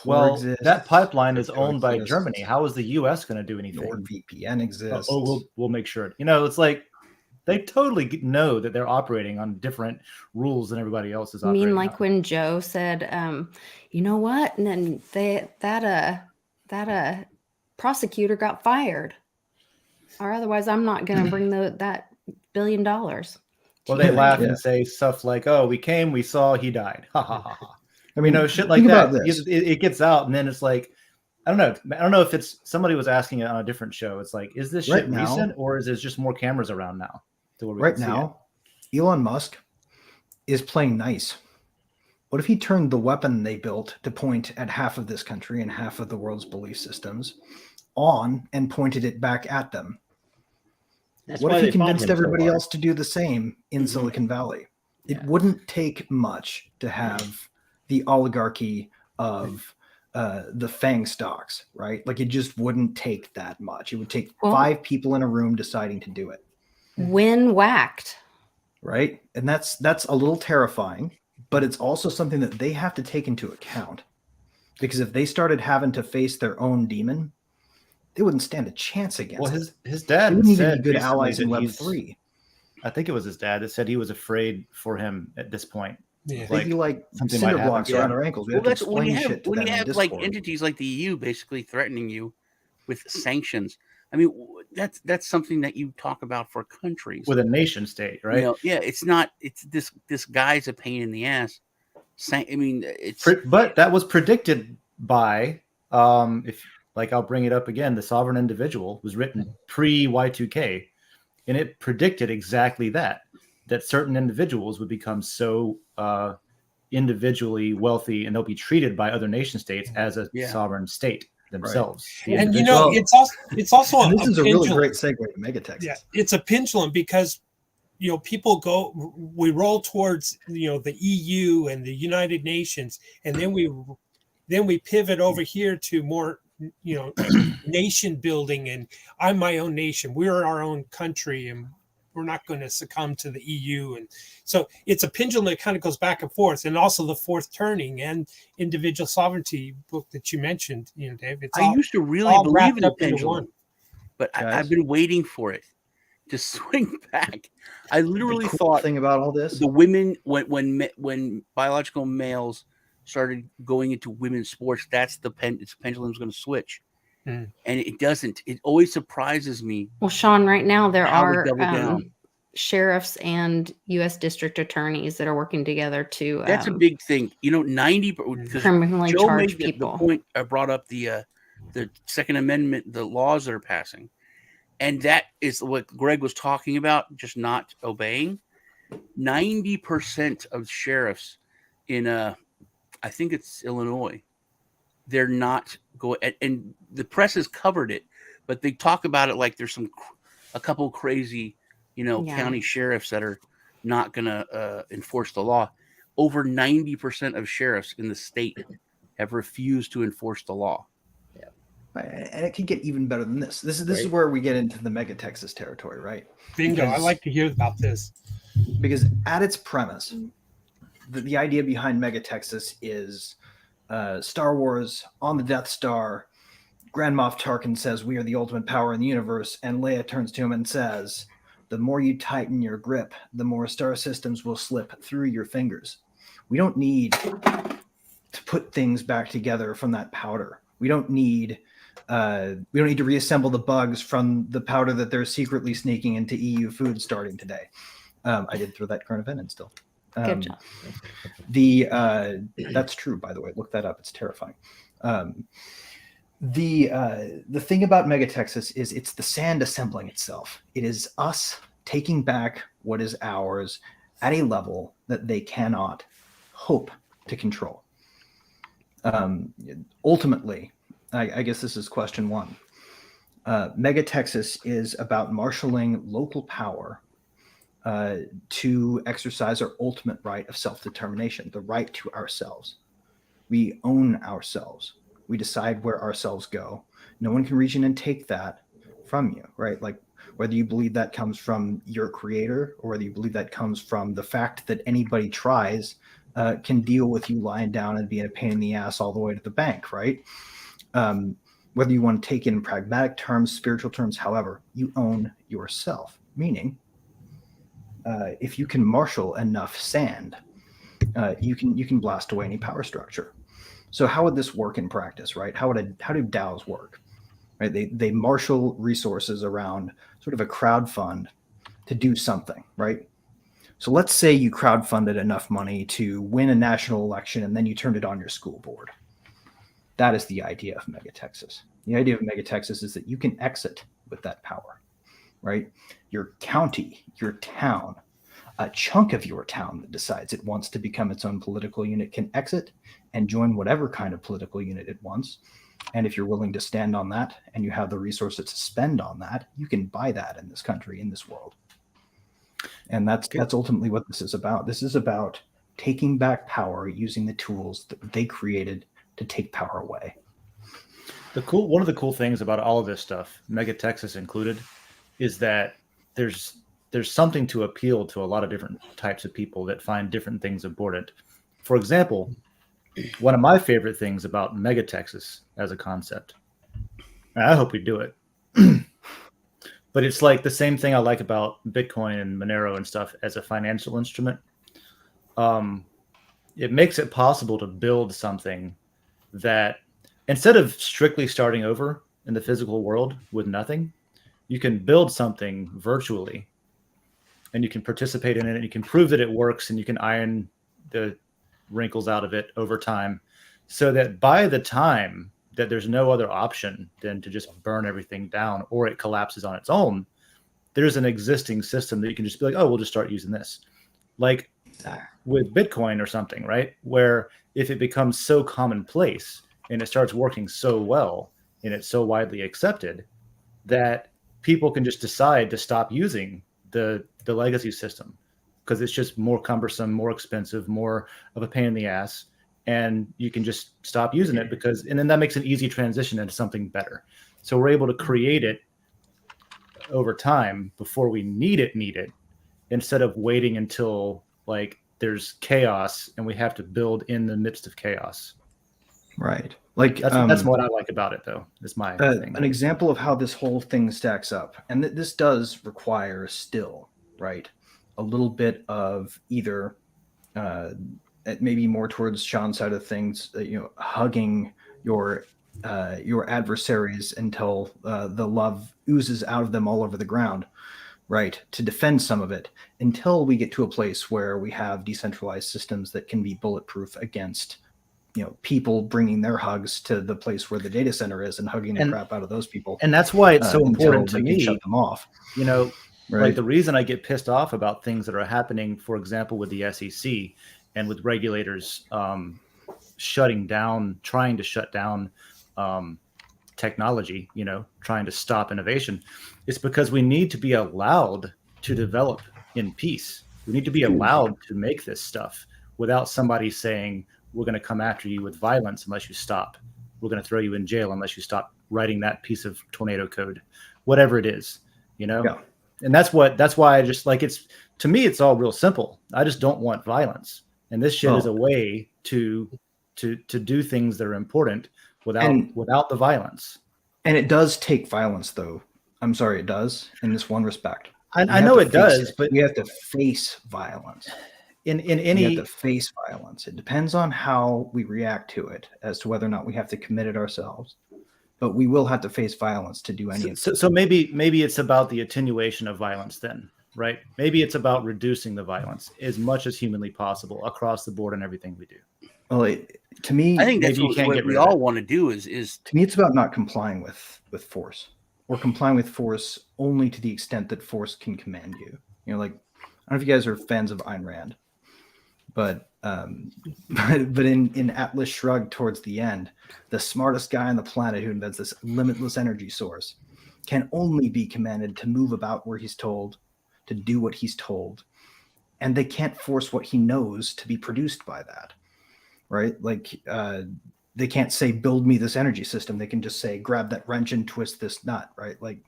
"Well, that pipeline is owned by Germany. How is the U.S. going to do anything?" Or VPN exists. We'll make sure. It's like. They totally know that they're operating on different rules than everybody else is operating. I mean, like when Joe said, you know what? And then that prosecutor got fired. Or otherwise, I'm not going to bring that $1 billion. Well, they laugh and say stuff like, oh, we came, we saw, he died. Ha, ha, ha, ha. I mean, shit like that. It gets out, and then it's like, I don't know if it's somebody was asking it on a different show. It's like, is this shit recent, or is there just more cameras around now? Right now, Elon Musk is playing nice. What if he turned the weapon they built to point at half of this country and half of the world's belief systems on and pointed it back at them? What if he convinced everybody else to do the same in Silicon Valley? It wouldn't take much to have the oligarchy of the FANG stocks, right? Like it just wouldn't take that much. It would take 5 people in a room deciding to do it. When whacked. Right. And that's a little terrifying, but it's also something that they have to take into account, because if they started having to face their own demon, they wouldn't stand a chance against it. His dad wouldn't even be good allies in Web3. I think it was his dad that said he was afraid for him at this point. Yeah. They'd be like cinder blocks around our ankles. We have to explain shit to them. When you have like entities like the EU basically threatening you with sanctions, I mean, that's something that you talk about for countries with a nation state, right? It's not. It's this guy's a pain in the ass. I mean, but that was predicted by if like I'll bring it up again. The Sovereign Individual was written pre Y2K, and it predicted exactly that certain individuals would become so individually wealthy, and they'll be treated by other nation states as a sovereign state themselves. Right. And it's also this is a really great segue to MegaTexas. Yeah, it's a pendulum because we roll towards the EU and the United Nations, and then we pivot over here to more nation building, and I'm my own nation. We're our own country, and we're not going to succumb to the EU. And so it's a pendulum that kind of goes back and forth. And also the fourth turning and individual sovereignty book that you mentioned, Dave. I used to really believe in the pendulum. but I've been waiting for it to swing back. I literally thought thing about all this, the women, when biological males started going into women's sports, that's the pendulum's going to switch. And it doesn't. It always surprises me. Well, Sean, right now there are double down. sheriffs and U.S. district attorneys that are working together to. That's a big thing. 90 criminally Joe charge made people. The point I brought up the Second Amendment, the laws that are passing, and that is what Greg was talking about, just not obeying. 90% of sheriffs in I think it's Illinois, they're not going, and the press has covered it, but they talk about it like there's a couple crazy, county sheriffs that are not going to enforce the law. Over 90% of sheriffs in the state have refused to enforce the law. And it could get even better than this. This is where we get into the MegaTexas territory, right? Bingo. I like to hear about this. Because at its premise, the idea behind MegaTexas is Star Wars on the Death Star. Grand Moff Tarkin says, "We are the ultimate power in the universe." And Leia turns to him and says, "The more you tighten your grip, the more star systems will slip through your fingers." We don't need to put things back together from that powder. We don't need to reassemble the bugs from the powder that they're secretly sneaking into EU food starting today. I did throw that current event in still. Good job. That's true, by the way. Look that up. It's terrifying. The thing about MegaTexas is it's the sand assembling itself. It is us taking back what is ours at a level that they cannot hope to control. Ultimately, I guess this is question one. MegaTexas is about marshaling local power to exercise our ultimate right of self-determination, the right to ourselves. We own ourselves. We decide where ourselves go. No one can reach in and take that from you, right? Like whether you believe that comes from your creator or whether you believe that comes from the fact that anybody tries can deal with you lying down and being a pain in the ass all the way to the bank, right? Whether you want to take it in pragmatic terms, spiritual terms, however, you own yourself, meaning if you can marshal enough sand, you can blast away any power structure. So how would this work in practice, right? How do DAOs work? Right? They marshal resources around sort of a crowd fund to do something, right? So let's say you crowdfunded enough money to win a national election and then you turned it on your school board. That is the idea of MegaTexas. The idea of MegaTexas is that you can exit with that power, right? Your county, your town, a chunk of your town that decides it wants to become its own political unit can exit and join whatever kind of political unit it wants. And if you're willing to stand on that and you have the resources to spend on that, you can buy that in this country, in this world. And that's ultimately what this is about. This is about taking back power using the tools that they created to take power away. One of the cool things about all of this stuff, MegaTexas included, is that there's something to appeal to a lot of different types of people that find different things important. For example, one of my favorite things about MegaTexas as a concept, and I hope we do it, but it's like the same thing I like about Bitcoin and Monero and stuff as a financial instrument. It makes it possible to build something that instead of strictly starting over in the physical world with nothing, you can build something virtually and you can participate in it and you can prove that it works and you can iron the wrinkles out of it over time so that by the time that there's no other option than to just burn everything down or it collapses on its own, there's an existing system that you can just be like, oh, we'll just start using this. Like with Bitcoin or something, right? Where if it becomes so commonplace and it starts working so well and it's so widely accepted that people can just decide to stop using the legacy system because it's just more cumbersome, more expensive, more of a pain in the ass. And you can just stop using it and then that makes an easy transition into something better. So we're able to create it over time before we need it instead of waiting until like there's chaos and we have to build in the midst of chaos. Right. Like that's what I like about it, though. Is my thing. An example of how this whole thing stacks up, and this does require still, right, a little bit of either maybe more towards Sean's side of things, hugging your adversaries until the love oozes out of them all over the ground, right, to defend some of it, until we get to a place where we have decentralized systems that can be bulletproof against people bringing their hugs to the place where the data center is and hugging the crap out of those people. And that's why it's so important to me. Shut them off. Right? Like the reason I get pissed off about things that are happening, for example, with the SEC and with regulators trying to shut down technology, trying to stop innovation, it's because we need to be allowed to develop in peace. We need to be allowed to make this stuff without somebody saying, we're going to come after you with violence unless you stop. We're going to throw you in jail unless you stop writing that piece of tornado code, whatever it is, Yeah. And that's why I just like to me, it's all real simple. I just don't want violence. And this shit is a way to do things that are important without the violence. And it does take violence, though. I'm sorry, it does in this one respect. I know it does, but we have to face violence. We have to face violence. It depends on how we react to it as to whether or not we have to commit it ourselves. But we will have to face violence to do anything. So maybe it's about the attenuation of violence then, right? Maybe it's about reducing the violence as much as humanly possible across the board in everything we do. Well, to me, I think that's what we all want to do is to me, it's about not complying with force, or complying with force only to the extent that force can command you. Like, I don't know if you guys are fans of Ayn Rand, but in Atlas Shrugged towards the end, the smartest guy on the planet who invents this limitless energy source can only be commanded to move about where he's told, to do what he's told, and they can't force what he knows to be produced by that, right? Like they can't say, build me this energy system. They can just say, grab that wrench and twist this nut, right? Like,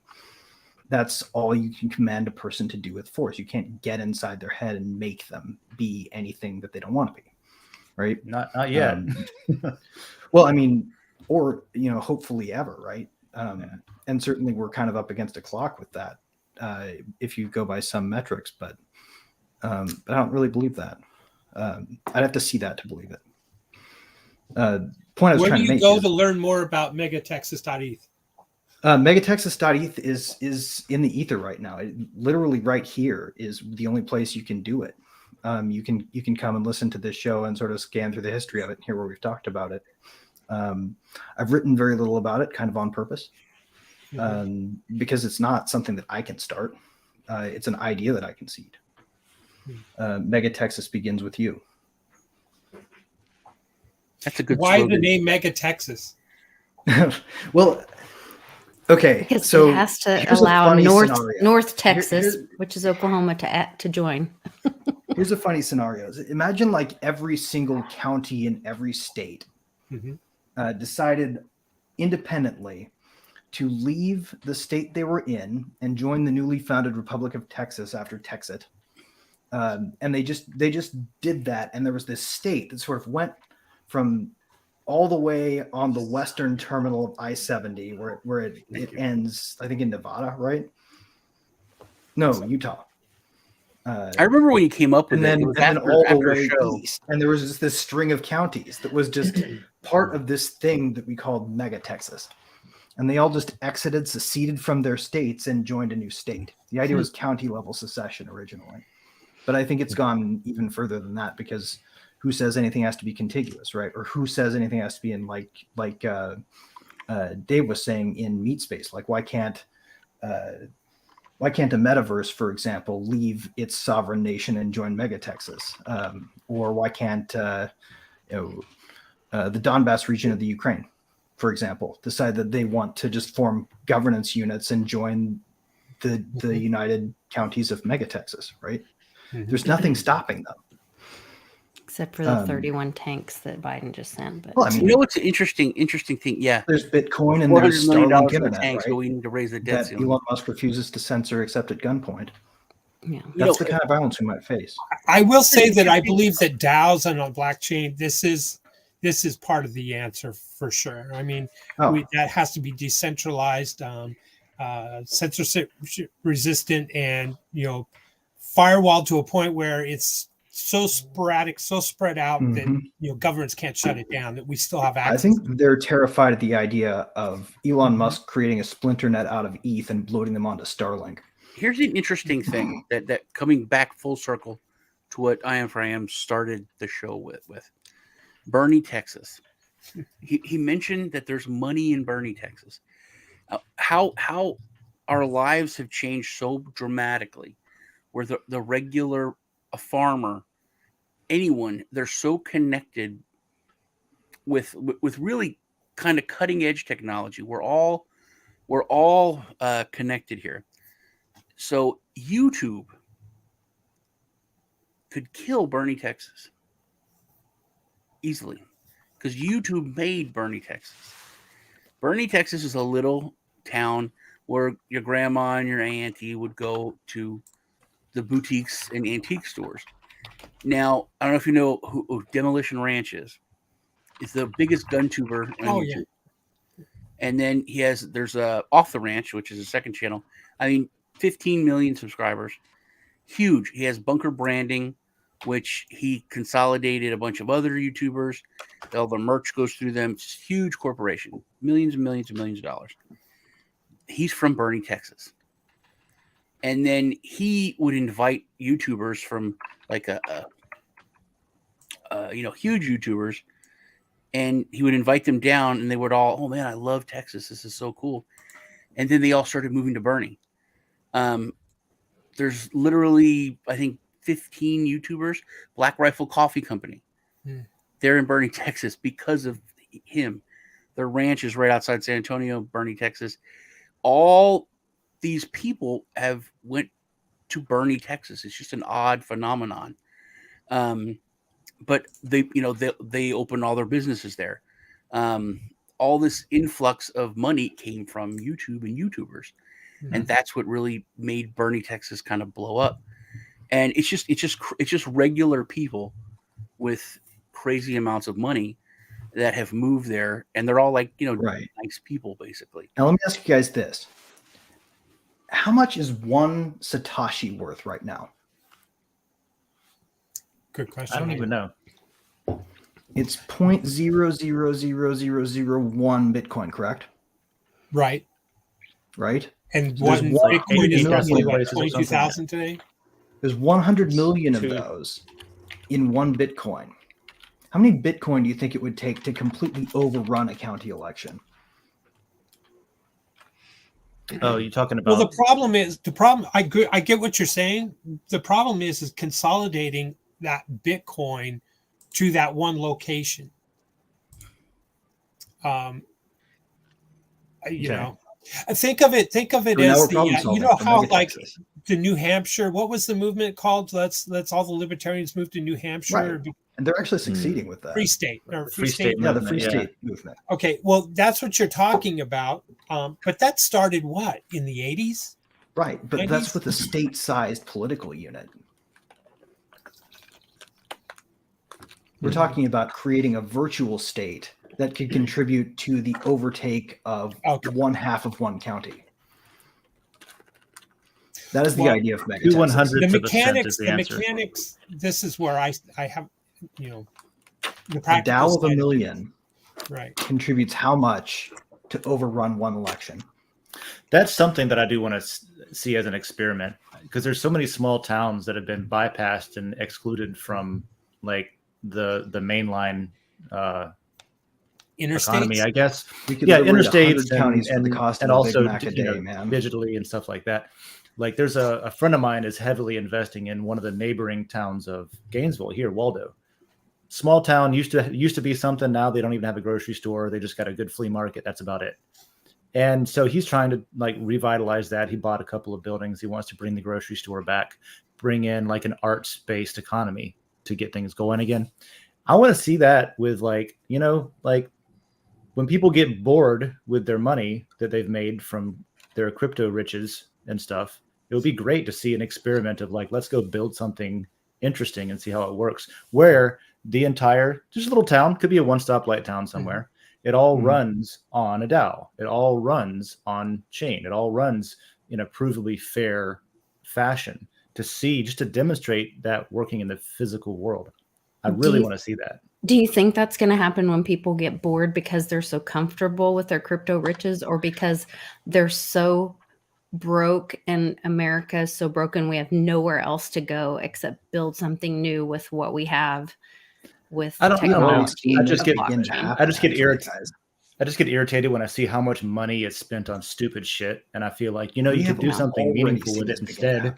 that's all you can command a person to do with force. You can't get inside their head and make them be anything that they don't want to be, right? Not yet. Well, I mean, or hopefully ever, right? And certainly we're kind of up against a clock with that, if you go by some metrics. But I don't really believe that. I'd have to see that to believe it. Point I was Where trying do to you make go is, to learn more about MegaTexas.ETH? MegaTexas.ETH is in the ether right now. Literally right here is the only place you can do it. You can come and listen to this show and sort of scan through the history of it and hear where we've talked about it. I've written very little about it, kind of on purpose, because it's not something that I can start. It's an idea that I concede. MegaTexas begins with you. That's a good Why slogan. the name MegaTexas? Well, okay, Because so it has to here's a allow funny North scenario. Texas, which is Oklahoma, to join. Here's a funny scenario. Imagine like every single county in every state decided independently to leave the state they were in and join the newly founded Republic of Texas after Texit. And they just did that. And there was this state that sort of went from all the way on the western terminal of I-70 where it ends, I think, in Nevada, right? No, Utah. I remember when you came up with and it. then After all the a way show. east, and there was just this string of counties that was just part of this thing that we called Mega Texas, and they all just exited, seceded from their states, and joined a new state. The idea was county level secession originally, but I think it's gone even further than that, because who says anything has to be contiguous, right? Or who says anything has to be in like Dave was saying in meat space? Like, why can't a metaverse, for example, leave its sovereign nation and join Mega Texas? Or why can't the Donbass region of the Ukraine, for example, decide that they want to just form governance units and join the United Counties of Mega Texas, right? There's nothing stopping them. Except for the 31 tanks that Biden just sent. But Well, I mean, It's an interesting thing. Yeah. There's Bitcoin and there's $400 million Starlink for Internet, tanks, right? but we need to raise the debt That ceiling. Elon Musk refuses to censor except at gunpoint. yeah. That's the kind of violence we might face. I will say that I believe that DAOs on a blockchain, this is this is part of the answer for sure. I mean, Oh. that has to be decentralized, censorship resistant, and firewalled to a point where it's so sporadic, so spread out that governments can't shut it down. That we still have access. I think they're terrified at the idea of Elon Musk creating a splinter net out of ETH and bloating them onto Starlink. Here's an interesting thing that coming back full circle to what I Am for I Am started the show with Bernie, Texas. He mentioned that there's money in Bernie, Texas. How our lives have changed so dramatically, where the regular farmer, anyone, they're so connected with really kind of cutting edge technology. We're all connected here. So YouTube could kill Bernie, Texas easily, because YouTube made Bernie, Texas. Bernie, Texas is a little town where your grandma and your auntie would go to the boutiques and antique stores. Now, I don't know if you know who Demolition Ranch is. It's the biggest gun tuber on YouTube. Yeah. And then there's Off the Ranch, which is a second channel. I mean, 15 million subscribers. Huge. He has Bunker Branding, which he consolidated a bunch of other YouTubers. All the merch goes through them. It's a huge corporation. Millions and millions and millions of dollars. He's from Bernie, Texas. And then he would invite YouTubers from like huge YouTubers, and he would invite them down, and they would all, oh man, I love Texas. This is so cool. And then they all started moving to Bernie. There's literally, I think, 15 YouTubers. Black Rifle Coffee Company. They're in Bernie, Texas because of him. Their ranch is right outside San Antonio, Bernie, Texas. All these people have went to Bernie, Texas. It's just an odd phenomenon. But they opened all their businesses there. All this influx of money came from YouTube and YouTubers. And that's what really made Bernie, Texas kind of blow up. And it's just regular people with crazy amounts of money that have moved there, and they're all like, nice people basically. Now let me ask you guys this. How much is one Satoshi worth right now? Good question. I don't even know. It's 0.000001 Bitcoin, correct? Right. And So one Bitcoin is roughly like 22,000 today. There's 100 million of those in one Bitcoin. How many Bitcoin do you think it would take to completely overrun a county election? Oh, you're talking about? Well, I get what you're saying. The problem is consolidating that Bitcoin to that one location. Think of it So as how like the New Hampshire, what was the movement called? Let's all the libertarians move to New Hampshire. Right. And they're actually succeeding with that. Free state. Yeah, the free state movement. Okay, well, that's what you're talking about. But that started what, in the 80s? Right, but 90s? That's with a state-sized political unit. We're talking about creating a virtual state that could contribute to the overtake of one half of one county. That is the idea of MegaTexas. The mechanics. This is where I have, the practical. The Dow of a million, right, contributes how much to overrun one election. That's something that I do want to see as an experiment, because there's so many small towns that have been bypassed and excluded from like the mainline economy, I guess. Interstates and also digitally and stuff like that. Like there's a friend of mine is heavily investing in one of the neighboring towns of Gainesville here, Waldo. Small town, used to be something. Now they don't even have a grocery store. They just got a good flea market. That's about it. And so he's trying to like revitalize that. He bought a couple of buildings. He wants to bring the grocery store back, bring in like an arts-based economy to get things going again. I want to see that with like when people get bored with their money that they've made from their crypto riches and stuff, it would be great to see an experiment of like, let's go build something interesting and see how it works, where the entire, just a little town, could be a one-stop light town somewhere. It all runs on a DAO. It all runs on chain. It all runs in a provably fair fashion just to demonstrate that working in the physical world. I really want to see that. Do you think that's going to happen when people get bored because they're so comfortable with their crypto riches, or because they're so broke and America is so broken we have nowhere else to go except build something new with what we have with technology? I just get irritated when I see how much money is spent on stupid shit, and I feel like, you could do something meaningful with it instead.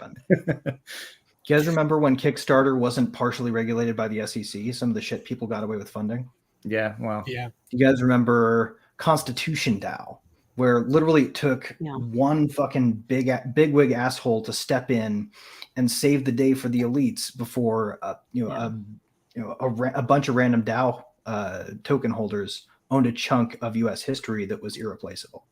You guys remember when Kickstarter wasn't partially regulated by the SEC? Some of the shit people got away with funding. Yeah, well, yeah. You guys remember Constitution DAO, where literally it took one fucking bigwig asshole to step in and save the day for the elites before a bunch of random DAO token holders owned a chunk of U.S. history that was irreplaceable.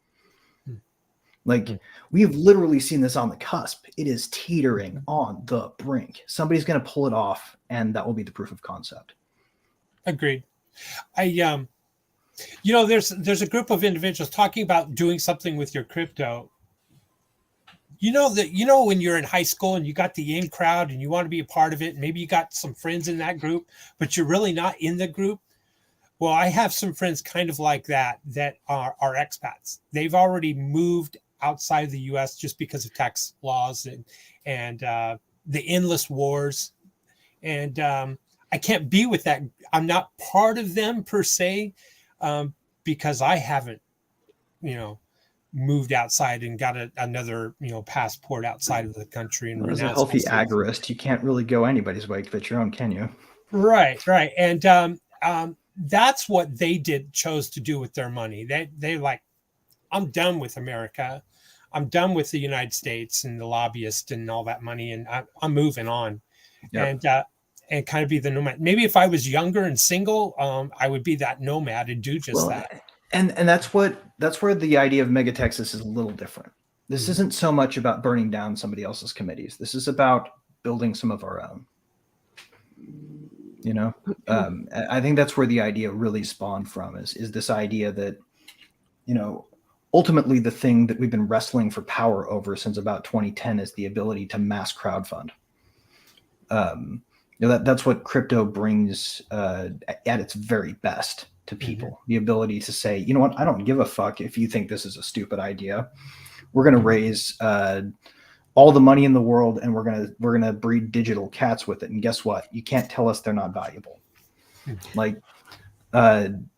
Like, we have literally seen this on the cusp. It is teetering on the brink. Somebody's going to pull it off, and that will be the proof of concept. Agreed. There's a group of individuals talking about doing something with your crypto. When you're in high school and you got the in crowd and you want to be a part of it, maybe you got some friends in that group, but you're really not in the group. Well, I have some friends kind of like that are expats. They've already moved outside of the U.S. just because of tax laws and the endless wars. And I can't be with that. I'm not part of them per se, because I haven't, moved outside and got another, passport outside of the country. And as a healthy agorist, you can't really go anybody's way but your own, can you? Right. And that's what they chose to do with their money. They like, I'm done with America. I'm done with the United States and the lobbyists and all that money, and I'm moving on. Yep. And kind of be the nomad. Maybe if I was younger and single, I would be that nomad and do just that. And that's where the idea of MegaTexas is a little different. This isn't so much about burning down somebody else's committees. This is about building some of our own. I think that's where the idea really spawned from, is this idea that, ultimately the thing that we've been wrestling for power over since about 2010 is the ability to mass crowdfund. That's what crypto brings at its very best to people. The ability to say, you know what, I don't give a fuck if you think this is a stupid idea. We're going to raise all the money in the world, and we're gonna breed digital cats with it. And guess what? You can't tell us they're not valuable. And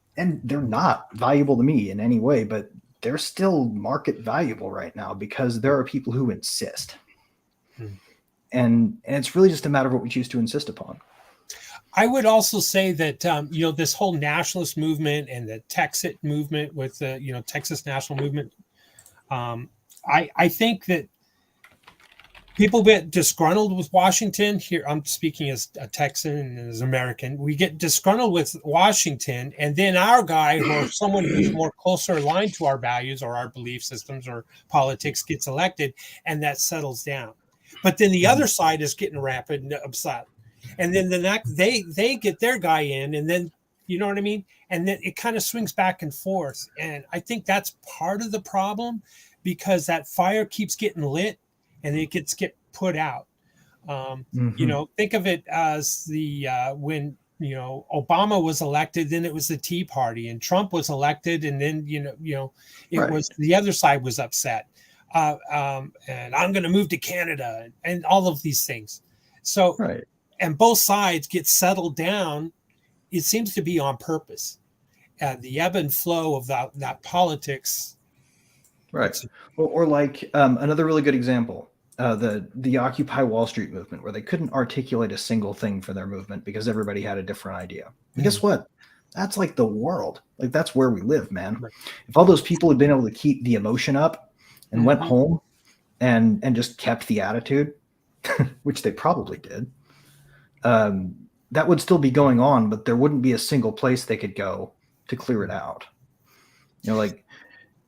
they're not valuable to me in any way, but they're still market valuable right now because there are people who insist. And it's really just a matter of what we choose to insist upon. I would also say that, this whole nationalist movement and the Texit movement with the, Texas National Movement, I think that people get disgruntled with Washington. Here, I'm speaking as a Texan and as American. We get disgruntled with Washington, and then our guy or someone who's more closer aligned to our values or our belief systems or politics gets elected, and that settles down. But then the other side is getting rapid and upset. And then they get their guy in, and then, you know what I mean? And then it kind of swings back and forth. And I think that's part of the problem, because that fire keeps getting lit and it gets put out. Think of it as when Obama was elected, then it was the Tea Party, and Trump was elected, and then it was the other side was upset, and I'm going to move to Canada, and all of these things. So, and both sides get settled down. It seems to be on purpose. The ebb and flow of that politics. Right. Or like another really good example. The Occupy Wall Street movement, where they couldn't articulate a single thing for their movement because everybody had a different idea. And guess what? That's like the world. Like, that's where we live, man. Right. If all those people had been able to keep the emotion up and went home and just kept the attitude, which they probably did, that would still be going on, but there wouldn't be a single place they could go to clear it out.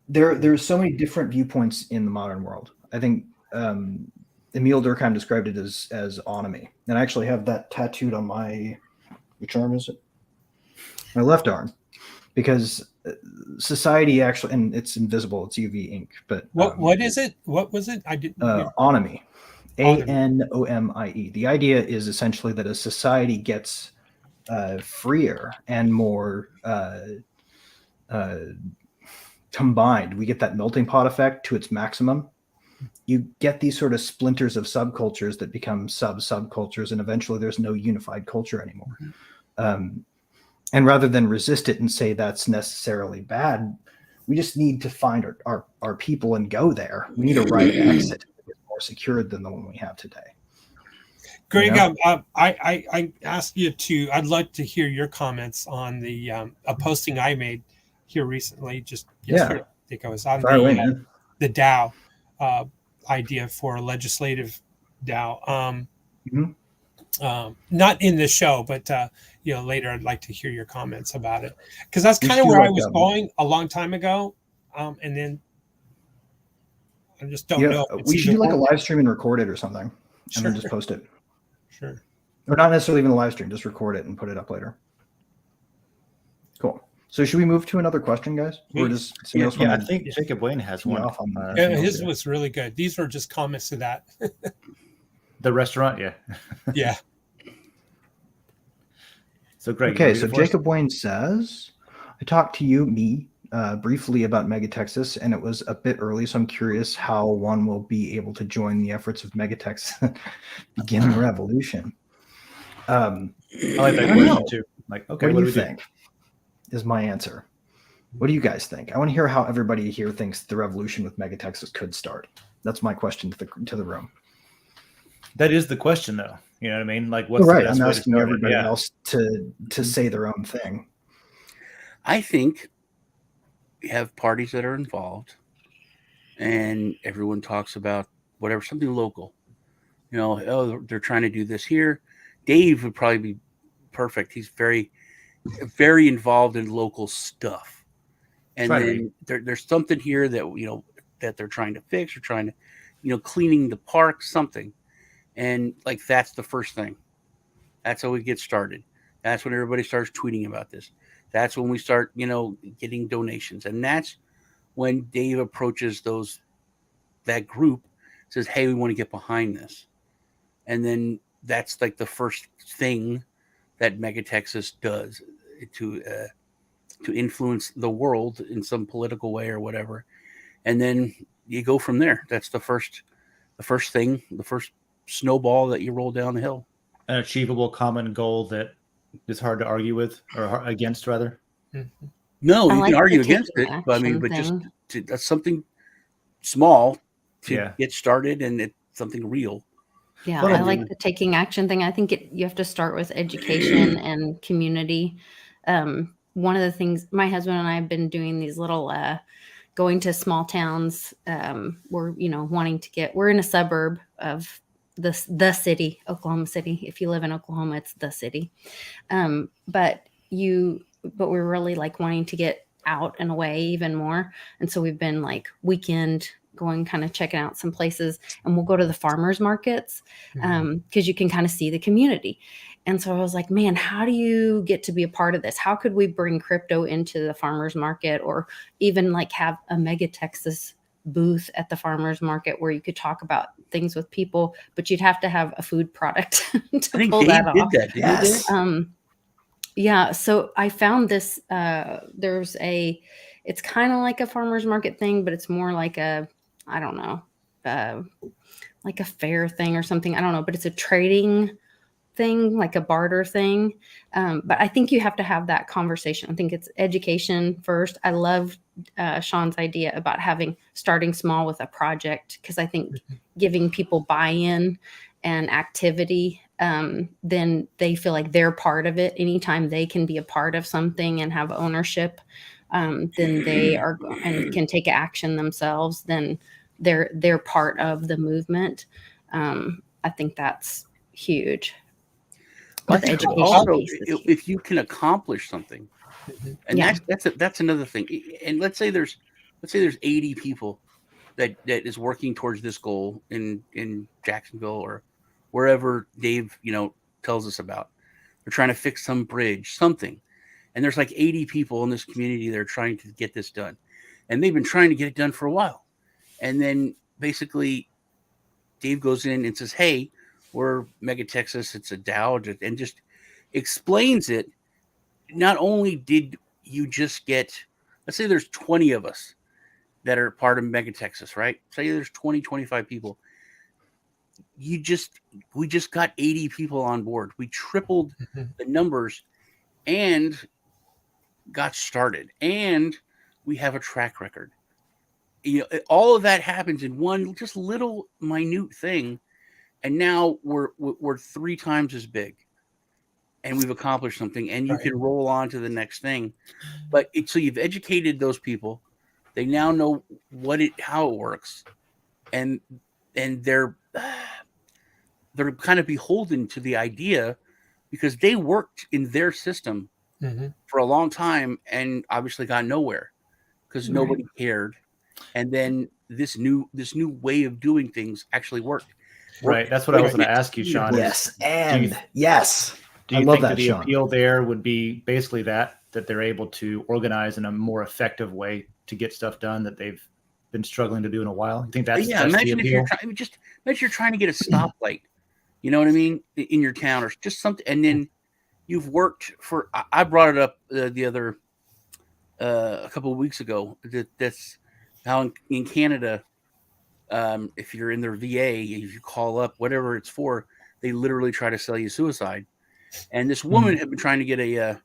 There's so many different viewpoints in the modern world. I think Emil Durkheim described it as onomy, and I actually have that tattooed on my Which arm is it? My left arm, because society actually, and it's invisible. It's UV ink, but what is it? What was it? I didn't. Anomie, ANOMIE. The idea is essentially that a society gets freer and more combined. We get that melting pot effect to its maximum. You get these sort of splinters of subcultures that become subcultures, and eventually there's no unified culture anymore. And rather than resist it and say that's necessarily bad, we just need to find our people and go there. We need a right exit that's more secured than the one we have today. Greg, I asked you to. I'd like to hear your comments on the a posting I made here recently, just yesterday. I think I was on the DAO idea for a legislative DAO. Not in the show, but later I'd like to hear your comments about it, because that's kind of where I was going a long time ago, and then I just don't know. We should do like a live stream and record it or something, and then just post it. Sure. Or not necessarily even a live stream, just record it and put it up later. Cool. So should we move to another question, guys? Or does I think Jacob Wayne has one. His was really good. These were just comments to that. The restaurant, yeah. So Greg. Okay, so Jacob Wayne says, I talked to you, briefly about MegaTexas, and it was a bit early, so I'm curious how one will be able to join the efforts of MegaTexas beginning revolution. I like that question too. Like, okay, what do you think? Is my answer. What do you guys think? I want to hear how everybody here thinks the revolution with MegaTexas could start. That's my question to the room. That is the question, though. You know what I mean? Like, what's right? The best I'm way asking to everybody else to say their own thing. I think we have parties that are involved, and everyone talks about whatever, something local. They're trying to do this here. Dave would probably be perfect. He's very, very involved in local stuff, and then there's something here that that they're trying to fix or trying to, cleaning the park, something. And like, that's the first thing. That's how we get started. That's when everybody starts tweeting about this. That's when we start, getting donations. And that's when Dave approaches that group, says, hey, we want to get behind this. And then that's like the first thing that MegaTexas does to influence the world in some political way or whatever. And then you go from there. That's the first thing, the first snowball that you roll down the hill. An achievable common goal that is hard to argue with, or against, rather. No, you can argue against it, but that's something small to get started, and it's something real. Yeah, I like the taking action thing. I think you have to start with education and community. One of the things my husband and I have been doing, these little going to small towns. We're we're in a suburb of the city, Oklahoma City. If you live in Oklahoma, it's the city. But we're really like wanting to get out and away even more. And so we've been like weekend going, kind of checking out some places, and we'll go to the farmers markets because you can kind of see the community. And so I was like, man, how do you get to be a part of this? How could we bring crypto into the farmers market, or even like have a MegaTexas booth at the farmers market where you could talk about things with people, but you'd have to have a food product to pull that off. Yeah. So I found this, it's kind of like a farmer's market thing, but it's more like like a fair thing or something. I don't know, but it's a trading thing, like a barter thing. But I think you have to have that conversation. I think it's education first. I love Sean's idea about starting small with a project, because I think giving people buy-in and activity, then they feel like they're part of it. Anytime they can be a part of something and have ownership, then they are and can take action themselves. Then they're part of the movement. I think that's huge. Also, if you can accomplish something, and that's another thing. And let's say there's 80 people that is working towards this goal in Jacksonville or wherever Dave tells us about. They're trying to fix some bridge, something. And there's like 80 people in this community that are trying to get this done. And they've been trying to get it done for a while. And then basically Dave goes in and says, hey, we're MegaTexas. It's a DAO, and just explains it. Not only did you just get, let's say there's 20 of us that are part of MegaTexas, right? Say there's 20, 25 people. We just got 80 people on board. We tripled the numbers and got started. And we have a track record. You know, all of that happens in one just little minute thing. And now we're 3 times as big, and we've accomplished something, and you can roll on to the next thing. But so you've educated those people. They now know how it works, and they're kind of beholden to the idea because they worked in their system for a long time and obviously got nowhere because nobody cared. And then this new way of doing things actually worked. Right. That's what I was going to ask you, Sean. Yes. Do you think that the appeal there would be basically that they're able to organize in a more effective way to get stuff done that they've been struggling to do in a while? You think that's imagine the if appeal? imagine you're trying to get a stoplight, you know what I mean, in your town or just something, and then you've worked for. I brought it up the other a couple of weeks ago. That's how in Canada. If you're in their VA, if you call up, whatever it's for, they literally try to sell you suicide. And this woman had been trying to get a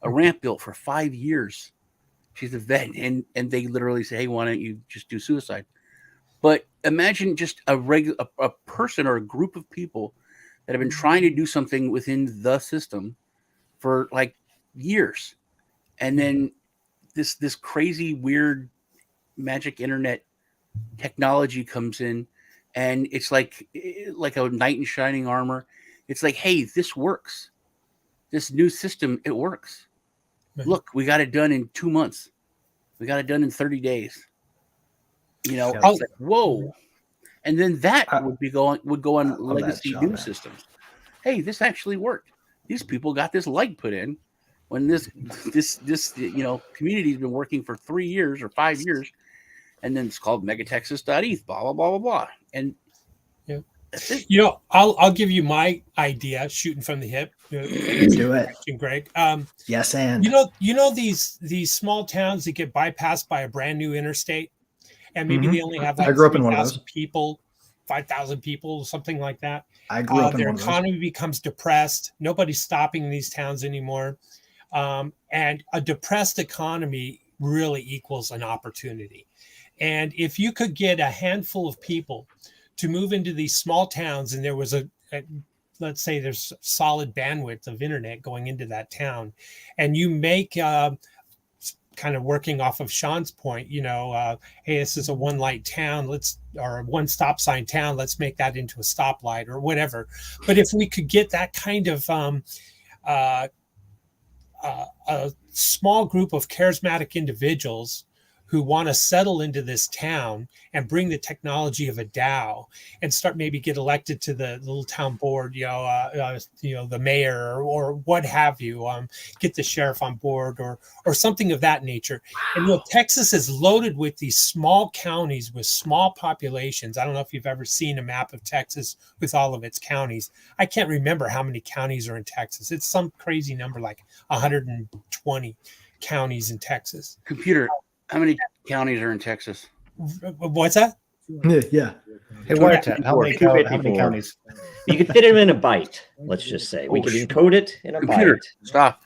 ramp built for 5 years. She's a vet, and they literally say, hey, why don't you just do suicide? But imagine just a person or a group of people that have been trying to do something within the system for like years. And then this crazy, weird magic internet technology comes in, and it's like a knight in shining armor. It's like, hey, this works. This new system, it works. Look, we got it done in 2 months. We got it done in 30 days. You know, it's like, whoa. And then that would go on legacy news systems. Hey, this actually worked. These people got this light put in when this community's been working for 3 years or 5 years. And then it's called MegaTexas.ETH, blah, blah, blah, blah, blah. And you know, I'll give you my idea, shooting from the hip. Do it. Greg. Yes, and you know these small towns that get bypassed by a brand new interstate, and maybe they only have like I grew up in one of those. 3,000 people, 5,000 people, something like that. I grew up in their one of those. economy becomes depressed. Nobody's stopping these towns anymore. And a depressed economy really equals an opportunity. And if you could get a handful of people to move into these small towns, and there was let's say there's solid bandwidth of internet going into that town, and you make kind of working off of Sean's point, hey, this is a one light town, or a one stop sign town, let's make that into a stoplight or whatever. But if we could get that kind of a small group of charismatic individuals who want to settle into this town and bring the technology of a DAO and start maybe get elected to the little town board, the mayor or what have you, get the sheriff on board or something of that nature. Wow. And Texas is loaded with these small counties with small populations. I don't know if you've ever seen a map of Texas with all of its counties. I can't remember how many counties are in Texas. It's some crazy number, like 120 counties in Texas. Computer. How many counties are in Texas? What's that? Yeah. Hey, Wiretap, how many counties? You could fit them in a byte, let's just say. We could encode it in a Computer, byte. Stop.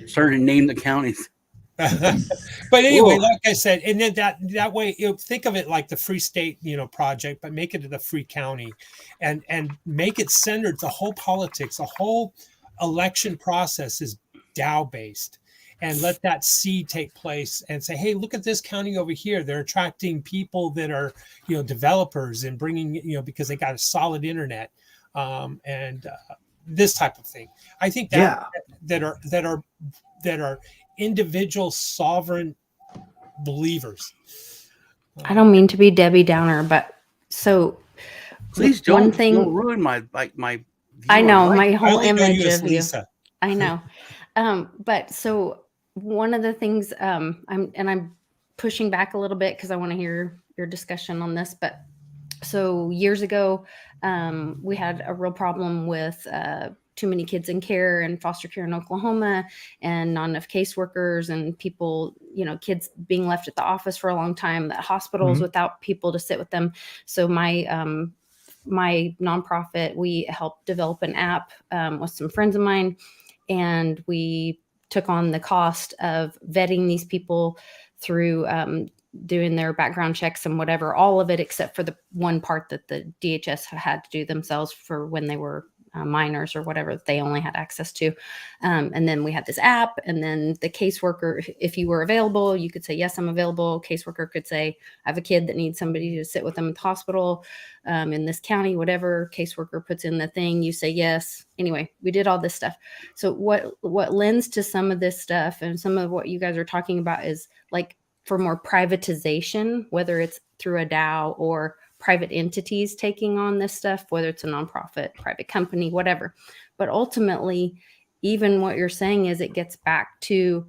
Started to name the counties. But anyway, like I said, and then that way, think of it like the Free State, project, but make it the free county, and make it centered. The whole politics, the whole election process is DAO based. And let that seed take place and say, hey, look at this county over here. They're attracting people that are, developers and bringing, because they got a solid internet, and this type of thing. I think that are individual sovereign believers. I don't mean to be Debbie Downer, but so please don't ruin my I know Right. my I whole only know image you as of you. Lisa. I know. But so one of the things I'm pushing back a little bit because I want to hear your discussion on this. But so years ago, we had a real problem with too many kids in care and foster care in Oklahoma, and not enough caseworkers, and people, kids being left at the office for a long time, at hospitals without people to sit with them. So my nonprofit, we helped develop an app with some friends of mine, and we took on the cost of vetting these people through doing their background checks and whatever, all of it except for the one part that the DHS had to do themselves for when they were minors or whatever they only had access to. And then we had this app, and then the caseworker, if you were available, you could say, yes, I'm available. Caseworker could say, I have a kid that needs somebody to sit with them at the hospital in this county, whatever. Caseworker puts in the thing, you say yes. Anyway, we did all this stuff. So what lends to some of this stuff and some of what you guys are talking about is like for more privatization, whether it's through a DAO or private entities taking on this stuff, whether it's a nonprofit, private company, whatever. But ultimately, even what you're saying is it gets back to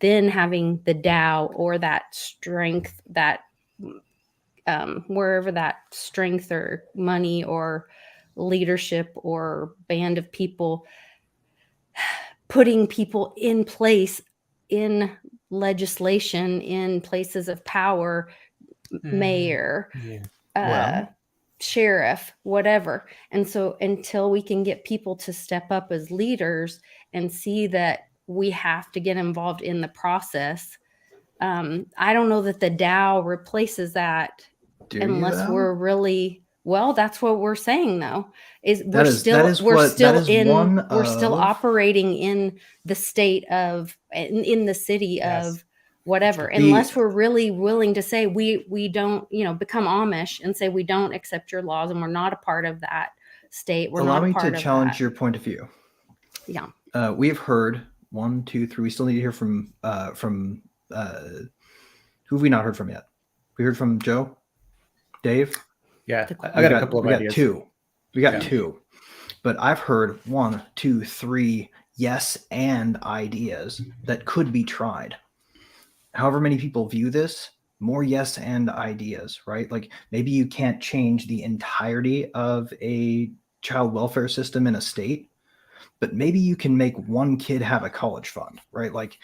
then having the DAO or that strength, that wherever that strength or money or leadership or band of people, putting people in place in legislation, in places of power, mayor, sheriff, whatever. And so until we can get people to step up as leaders and see that we have to get involved in the process, I don't know that the DAO replaces that unless we're really, well, that's what we're saying though, is we're still operating in the state of, in the city of whatever, unless we're really willing to say we don't, become Amish and say we don't accept your laws and we're not a part of that state. Allow me to challenge your point of view. Yeah. We've heard 1, 2, 3. We still need to hear from who have we not heard from yet? We heard from Joe, Dave. Yeah, I got a couple of ideas. We got two, but I've heard 1, 2, 3 yes and ideas that could be tried. However many people view this, more yes and ideas, right? Like maybe you can't change the entirety of a child welfare system in a state, but maybe you can make one kid have a college fund, right? Like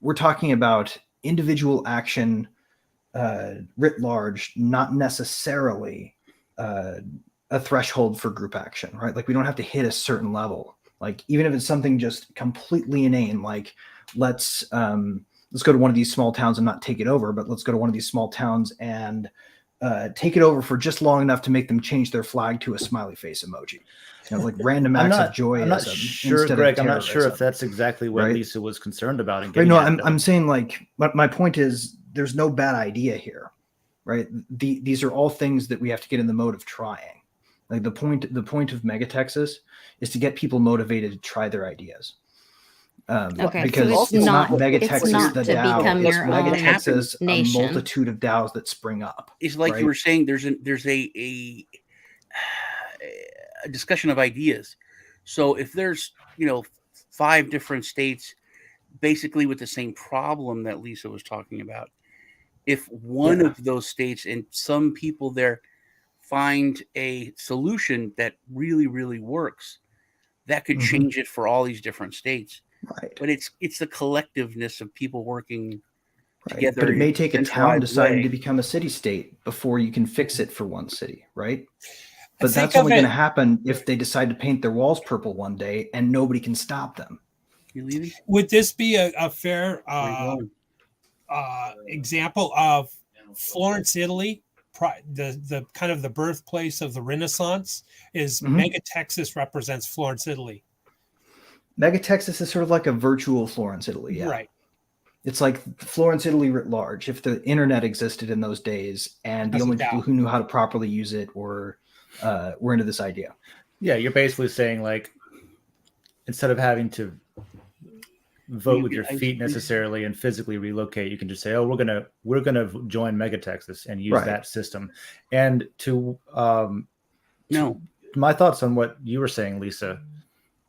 we're talking about individual action writ large, not necessarily a threshold for group action, right? Like we don't have to hit a certain level. Like even if it's something just completely inane, like let's go to one of these small towns and not take it over, but let's go to one of these small towns and take it over for just long enough to make them change their flag to a smiley face emoji. Like random acts of joy. I'm not sure, Greg. I'm not sure if that's exactly what Lisa was concerned about. I'm saying like my point is there's no bad idea here, right? These are all things that we have to get in the mode of trying. Like the point of MegaTexas is to get people motivated to try their ideas. Because so it's not MegaTexas, not the to DAO. become It's your MegaTexas, own nation. A multitude of DAOs that spring up. It's like you were saying. There's a discussion of ideas. So if there's 5 different states basically with the same problem that Lisa was talking about, if one of those states and some people there find a solution that really, really works, that could change it for all these different states. Right. But it's the collectiveness of people working together. But it may take a town deciding to become a city state before you can fix it for one city, right? But that's only going to happen if they decide to paint their walls purple one day and nobody can stop them. Would this be a fair example of Florence, Italy? The kind of the birthplace of the Renaissance is MegaTexas represents Florence, Italy. MegaTexas is sort of like a virtual Florence, Italy. Yeah. Right. It's like Florence, Italy writ large. If the internet existed in those days and the only people who knew how to properly use it were into this idea. Yeah, you're basically saying like instead of having to vote with your feet necessarily and physically relocate, you can just say, oh, we're gonna join MegaTexas and use that system. And my thoughts on what you were saying, Lisa,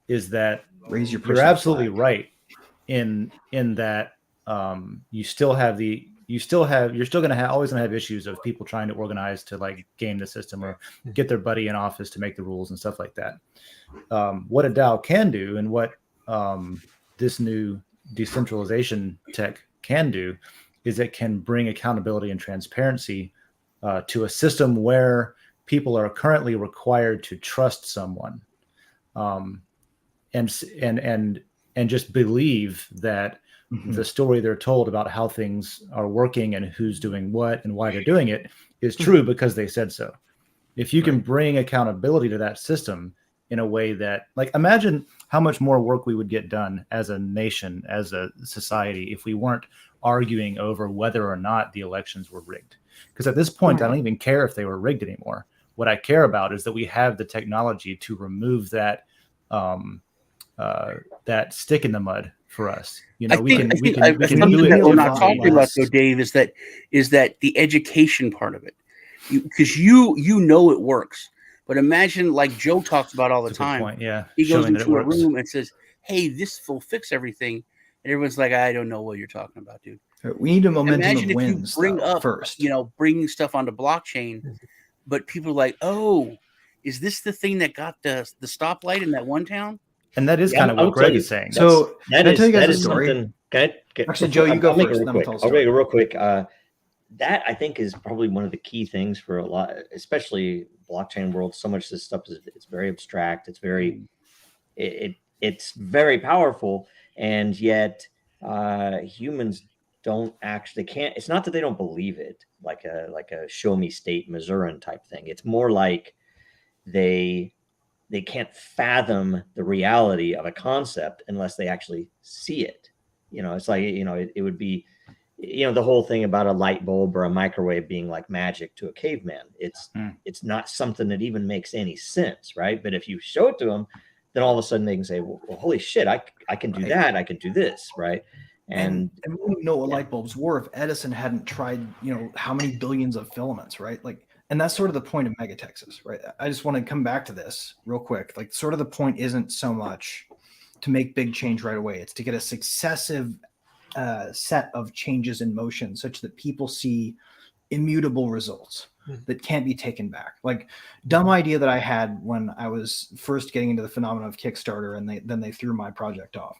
is that Raise your you're personal absolutely flag. right in that you're still going to always have issues of people trying to organize to like game the system or get their buddy in office to make the rules and stuff like that. What a DAO can do, and what this new decentralization tech can do, is it can bring accountability and transparency to a system where people are currently required to trust someone, and just believe that the story they're told about how things are working and who's doing what and why they're doing it is true because they said so. If you can bring accountability to that system in a way that, like, imagine how much more work we would get done as a nation, as a society, if we weren't arguing over whether or not the elections were rigged. Because at this point, I don't even care if they were rigged anymore. What I care about is that we have the technology to remove that that stick in the mud for us. You know, we can do it. That we're not talking about, though, Dave, is that the education part of it, because you know it works. But imagine, like Joe talks about all the time. Point, yeah, he goes into a room and says, "Hey, this will fix everything," and everyone's like, "I don't know what you're talking about, dude." We need a momentum Imagine of wins, if you bring up first. Bringing stuff onto blockchain, but people are like, "Oh, is this the thing that got the stoplight in that one town?" And that is kind of what Greg is saying. So that is something. Actually, Joe, you go first. I'll make it real quick. That I think is probably one of the key things for a lot, especially blockchain world. So much of this stuff it's very abstract. It's very, it's very powerful, and yet humans don't actually can't. It's not that they don't believe it, like a show me state Missouri type thing. It's more like they can't fathom the reality of a concept unless they actually see it. It's like, it would be, the whole thing about a light bulb or a microwave being like magic to a caveman. It's not something that even makes any sense, right? But if you show it to them, then all of a sudden they can say, well holy shit, I can do that. I can do this, right? And we wouldn't know what light bulbs were if Edison hadn't tried, how many billions of filaments, right? Like, and that's sort of the point of MegaTexas, right? I just want to come back to this real quick. Like, sort of the point isn't so much to make big change right away. It's to get a successive set of changes in motion such that people see immutable results that can't be taken back. Like, dumb idea that I had when I was first getting into the phenomenon of Kickstarter, and then they threw my project off.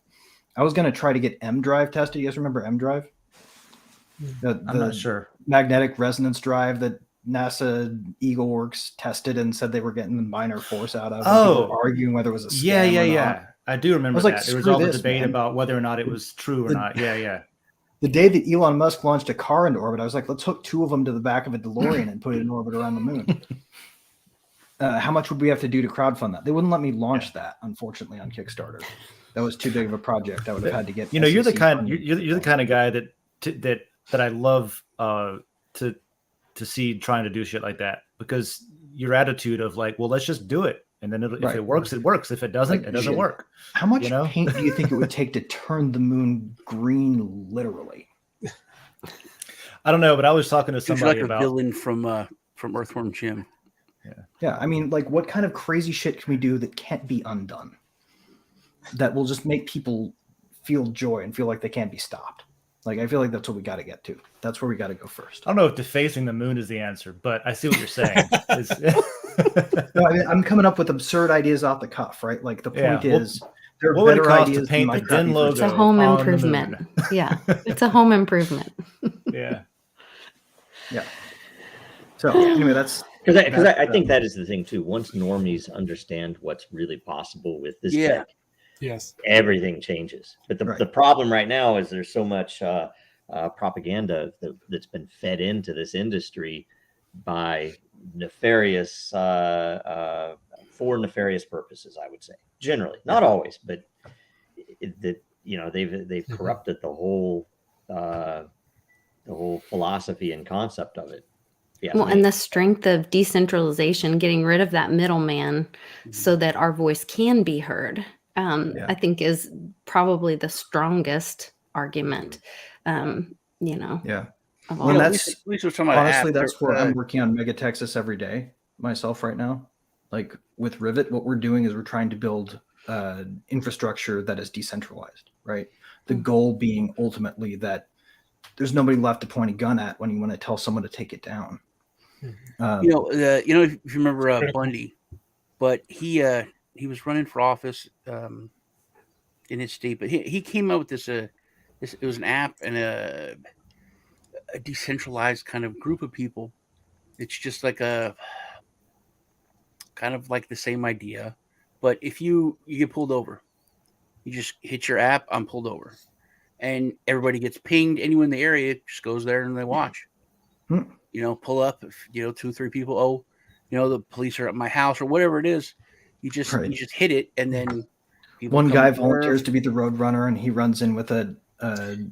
I was going to try to get M drive tested. You guys remember M drive? I'm not sure. Magnetic resonance drive that NASA Eagle Works tested and said they were getting the minor force out of. People were arguing whether it was a scam or not. I do remember like, that. There was all the debate about whether or not it was true or not. Yeah. The day that Elon Musk launched a car into orbit, I was like, let's hook two of them to the back of a DeLorean and put it in orbit around the moon. How much would we have to do to crowdfund that? They wouldn't let me launch that, unfortunately, on Kickstarter. That was too big of a project. I would have had to get. You're the kind of guy that I love to see trying to do shit like that, because your attitude of like, well, let's just do it, and then if it works, it works. If it doesn't, it doesn't work. How much paint do you think it would take to turn the moon green, literally? I don't know, but I was talking to somebody about a villain from Earthworm Jim. Yeah. I mean, like, what kind of crazy shit can we do that can't be undone? That will just make people feel joy and feel like they can't be stopped. Like, I feel like that's what we got to get to. That's where we got to go first. I don't know if defacing the moon is the answer, but I see what you're saying. No, I mean, I'm coming up with absurd ideas off the cuff, right? Like, the point is, there are better ideas to paint the Den logo. It's a home improvement. Yeah, it's a home improvement. Yeah. So anyway, that's because I think that is the thing too. Once normies understand what's really possible with this tech, yes, everything changes. But the problem right now is there's so much propaganda that's been fed into this industry by nefarious for nefarious purposes. I would say generally, not always, but they've corrupted the whole philosophy and concept of it. Yeah, well, and the strength of decentralization, getting rid of that middleman so that our voice can be heard, I think is probably the strongest argument. Well, Honestly, that's where I'm working on MegaTexas every day myself right now. Like with Rivet, what we're doing is we're trying to build infrastructure that is decentralized, right? The goal being ultimately that there's nobody left to point a gun at when you want to tell someone to take it down. If you remember Bundy, but he was running for office in his state, but he came out with this. It was an app and a decentralized kind of group of people. It's just like a kind of like the same idea, but if you get pulled over, you just hit your app, I'm pulled over, and everybody gets pinged. Anyone in the area just goes there and they watch. Pull up. If 2 or 3 people. The police are at my house or whatever it is. You just hit it, and then one guy volunteers to be the road runner, and he runs in with a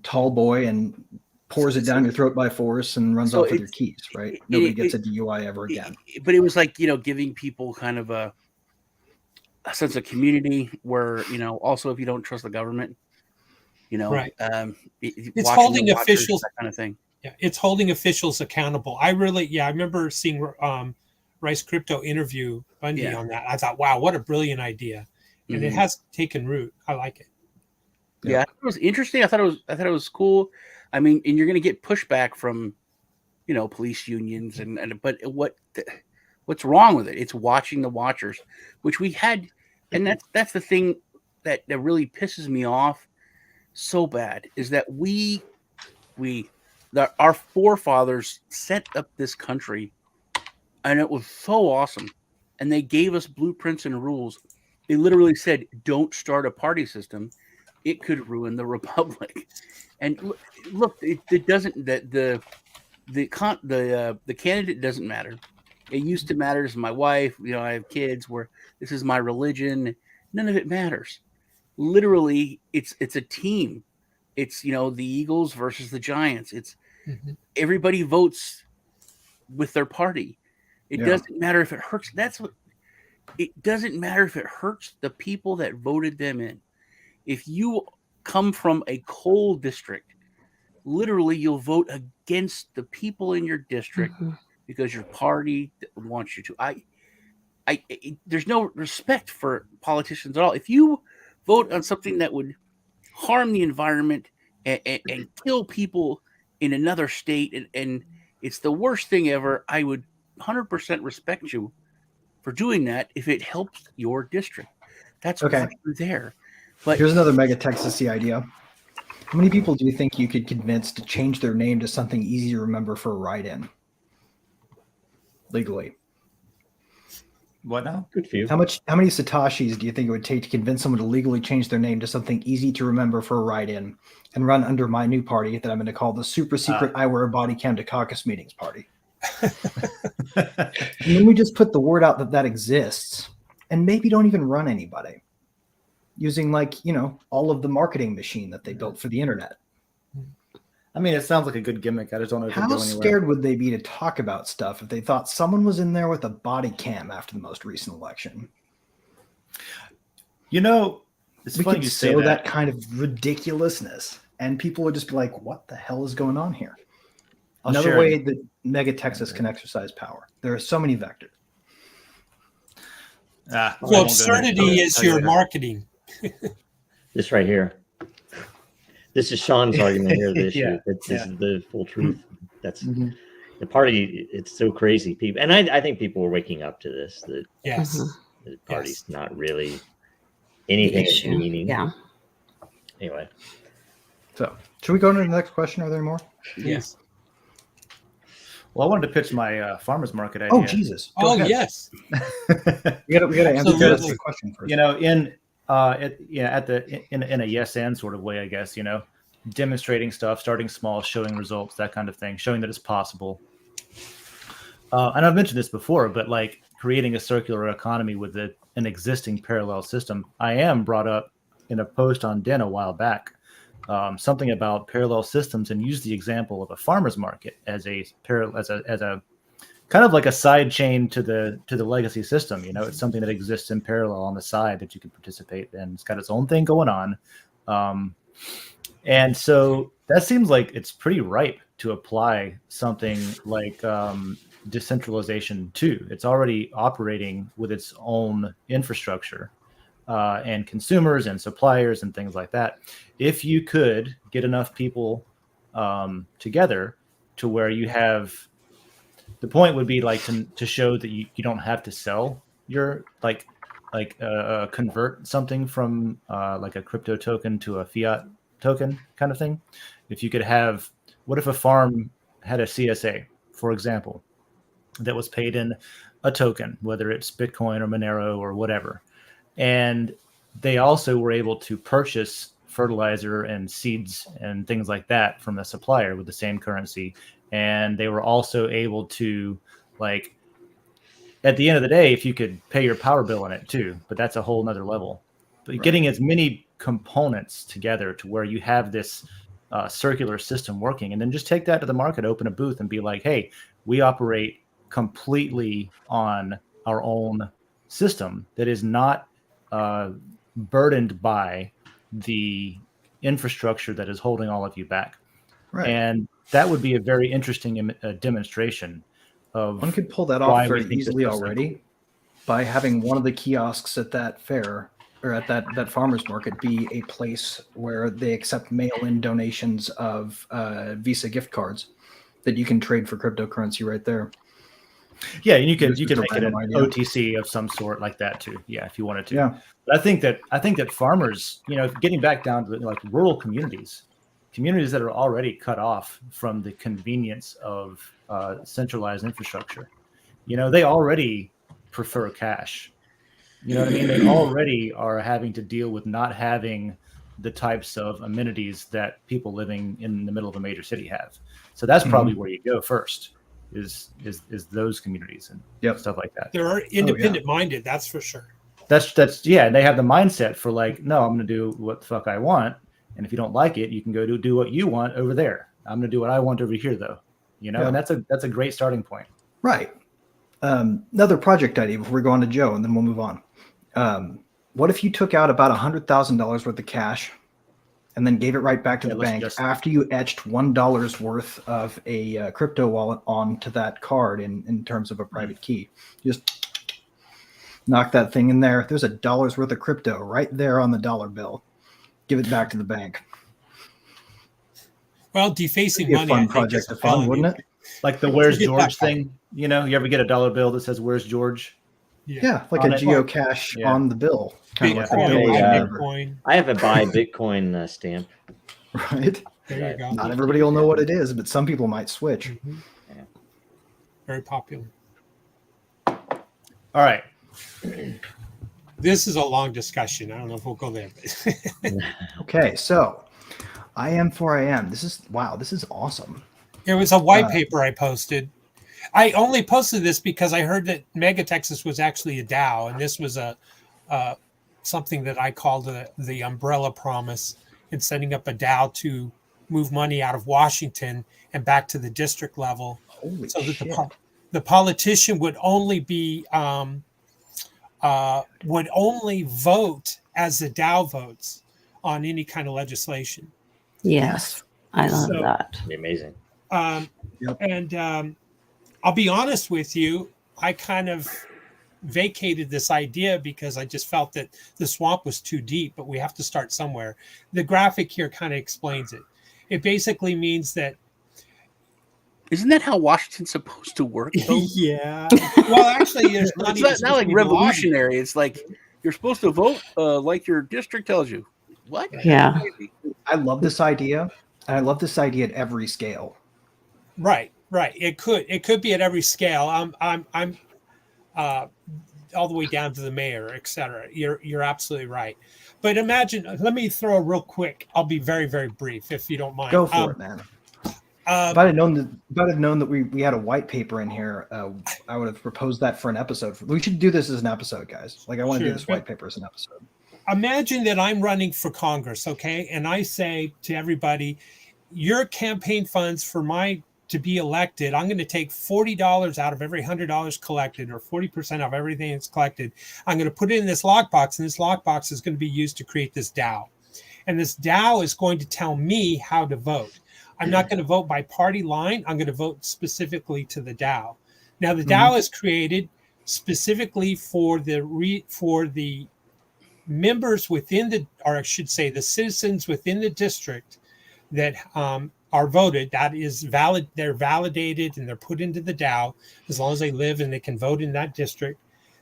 tall boy and pours it down your throat by force and runs off with your keys. Right? Nobody gets a DUI ever again. But it was like giving people kind of a sense of community where also if you don't trust the government, right. It's holding officials, that kind of thing. Yeah, it's holding officials accountable. I remember seeing Rice Crypto interview Bundy on that. I thought, wow, what a brilliant idea, and it has taken root. I like it. Yeah, it was interesting. I thought it was cool. I mean, and you're going to get pushback from police unions, but what's wrong with it? It's watching the watchers, which we had, and that's the thing that really pisses me off so bad is that our forefathers set up this country, and it was so awesome. And they gave us blueprints and rules. They literally said, "Don't start a party system; it could ruin the republic." And look, it doesn't. The candidate doesn't matter. It used to matter as my wife. I have kids. Where this is my religion. None of it matters. Literally, it's a team. It's the Eagles versus the Giants. It's everybody votes with their party. It doesn't matter if it hurts. It doesn't matter if it hurts the people that voted them in. If you come from a coal district, literally you'll vote against the people in your district because your party wants you to. There's no respect for politicians at all. If you vote on something that would harm the environment and kill people in another state, and it's the worst thing ever, I would 100% respect you for doing that if it helps your district. That's why you're there. But here's another MegaTexas.ETH idea. How many people do you think you could convince to change their name to something easy to remember for a write-in legally? What now? Good few. How many Satoshis do you think it would take to convince someone to legally change their name to something easy to remember for a write-in and run under my new party that I'm going to call the super secret I wear a body cam to caucus meetings party? And then we just put the word out that exists and maybe don't even run anybody using all of the marketing machine that they built for the internet. I mean, it sounds like a good gimmick. I just don't know if how scared would they be to talk about stuff if they thought someone was in there with a body cam after the most recent election? It's we funny could you say sow that kind of ridiculousness, and people would just be like, "What the hell is going on here?" Another way that MegaTexas can exercise power. There are so many vectors. So absurdity is your marketing. This right here. This is Sean's argument here. This is the full truth. That's the party. It's so crazy, people, and I think people are waking up to this. That the party's not really anything of meaning. Yeah. Anyway, so should we go to the next question? Are there more? Yes. Well, I wanted to pitch my farmers market idea. Oh Jesus! Go ahead. Yes. we got to answer the question first. In a yes and sort of way, I guess, demonstrating stuff, starting small, showing results, that kind of thing, showing that it's possible. And I've mentioned this before, but like creating a circular economy with an existing parallel system. I am brought up in a post on Den a while back, something about parallel systems, and use the example of a farmer's market as a kind of like a side chain to the legacy system. It's something that exists in parallel on the side that you can participate in. It's got its own thing going on. And so that seems like it's pretty ripe to apply something like decentralization too. It's already operating with its own infrastructure and consumers and suppliers and things like that. If you could get enough people together to where you have, the point would be like to show that you don't have to sell your convert something from like a crypto token to a fiat token kind of thing. If you could have, what if a farm had a CSA, for example, that was paid in a token, whether it's Bitcoin or Monero or whatever, and they also were able to purchase fertilizer and seeds and things like that from the supplier with the same currency, and they were also able to, like, at the end of the day, if you could pay your power bill in it too, but that's a whole nother level. But right. Getting as many components together to where you have this circular system working, and then just take that to the market, open a booth and be like, hey, we operate completely on our own system that is not burdened by the infrastructure that is holding all of you back. Right. And that would be a very interesting demonstration of. One could pull that off very easily already by having one of the kiosks at that fair or at that farmer's market be a place where they accept mail-in donations of Visa gift cards that you can trade for cryptocurrency right there. Yeah, and you can make it an OTC of some sort like that too. Yeah, if you wanted to. Yeah. But I think that farmers, getting back down to like rural communities that are already cut off from the convenience of centralized infrastructure, they already prefer cash. You know what I mean? They already are having to deal with not having the types of amenities that people living in the middle of a major city have. So that's probably where you go first. Is those communities and stuff like that. They're independent minded, that's for sure. That's and they have the mindset for like, no, I'm going to do what the fuck I want, and if you don't like it, you can go do what you want over there. I'm going to do what I want over here, though. And that's a great starting point. Right. Another project idea before we go on to Joe, and then we'll move on. What if you took out about $100,000 worth of cash and then gave it right back to the bank after you etched $1 worth of a crypto wallet onto that card in terms of a private key? Just knock that thing in there. There's $1 worth of crypto right there on the dollar bill. Give it back to the bank. Well, defacing money, a fun project to fund, wouldn't it? Like the Where's George thing. You ever get a dollar bill that says Where's George? Yeah, like a geocache on the bill. Kind of like Bitcoin. I have a buy Bitcoin stamp. Right. There you go. Not everybody will know what it is, but some people might switch. Mm-hmm. Yeah. Very popular. All right. This is a long discussion. I don't know if we'll go there. But okay, so I am 4am. This is awesome. It was a white paper I posted. I only posted this because I heard that MegaTexas was actually a DAO, and this was a something that I called the umbrella promise in setting up a DAO to move money out of Washington and back to the district level. Holy so shit. that the politician would only be would only vote as the DAO votes on any kind of legislation. Yes, I love that. It'd be amazing. And I'll be honest with you, I kind of vacated this idea because I just felt that the swamp was too deep, but we have to start somewhere. The graphic here kind of explains it. It basically means that. Isn't that how Washington's supposed to work, though? Yeah. Well, actually, it's not like revolutionary. It's like you're supposed to vote like your district tells you. What? Yeah. I love this idea. And I love this idea at every scale. Right. It could be at every scale. I'm all the way down to the mayor, etc. You're absolutely right. But imagine. Let me throw a real quick. I'll be very, very brief, if you don't mind. Go for it, man. If I'd have known that we had a white paper in here, I would have proposed that for an episode. We should do this as an episode, guys. Like I want to do this white paper as an episode. Imagine that I'm running for Congress, okay, and I say to everybody, your campaign funds to be elected, I'm going to take $40 out of every $100 collected, or 40% of everything that's collected. I'm going to put it in this lockbox, and this lockbox is going to be used to create this DAO. And this DAO is going to tell me how to vote. I'm not going to vote by party line. I'm going to vote specifically to the DAO. Now the DAO is created specifically for the members within the, or I should say, the citizens within the district that are voted. That is valid. They're validated and they're put into the DAO as long as they live and they can vote in that district.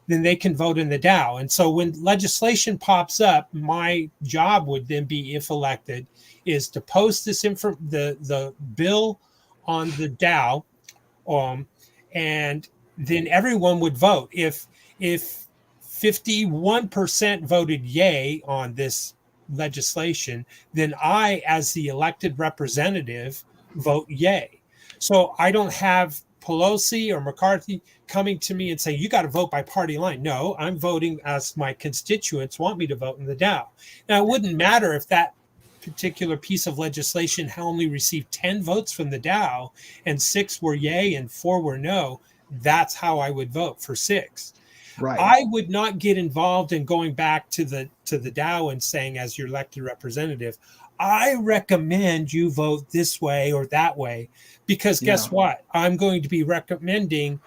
Then they can vote in the DAO. And so when legislation pops up, my job would then be, if elected, is to post this the bill on the DAO, and then everyone would vote. If 51% voted yay on this legislation, then I, as the elected representative, vote yay. So I don't have Pelosi or McCarthy coming to me and say, you got to vote by party line. No, I'm voting as my constituents want me to vote in the DAO. Now, it wouldn't matter if that particular piece of legislation only received 10 votes from the DAO and 6 were yay and 4 were no. That's how I would vote for 6. Right. I would not get involved in going back to the DAO and saying, as your elected representative, I recommend you vote this way or that way, because guess what? I'm going to be recommending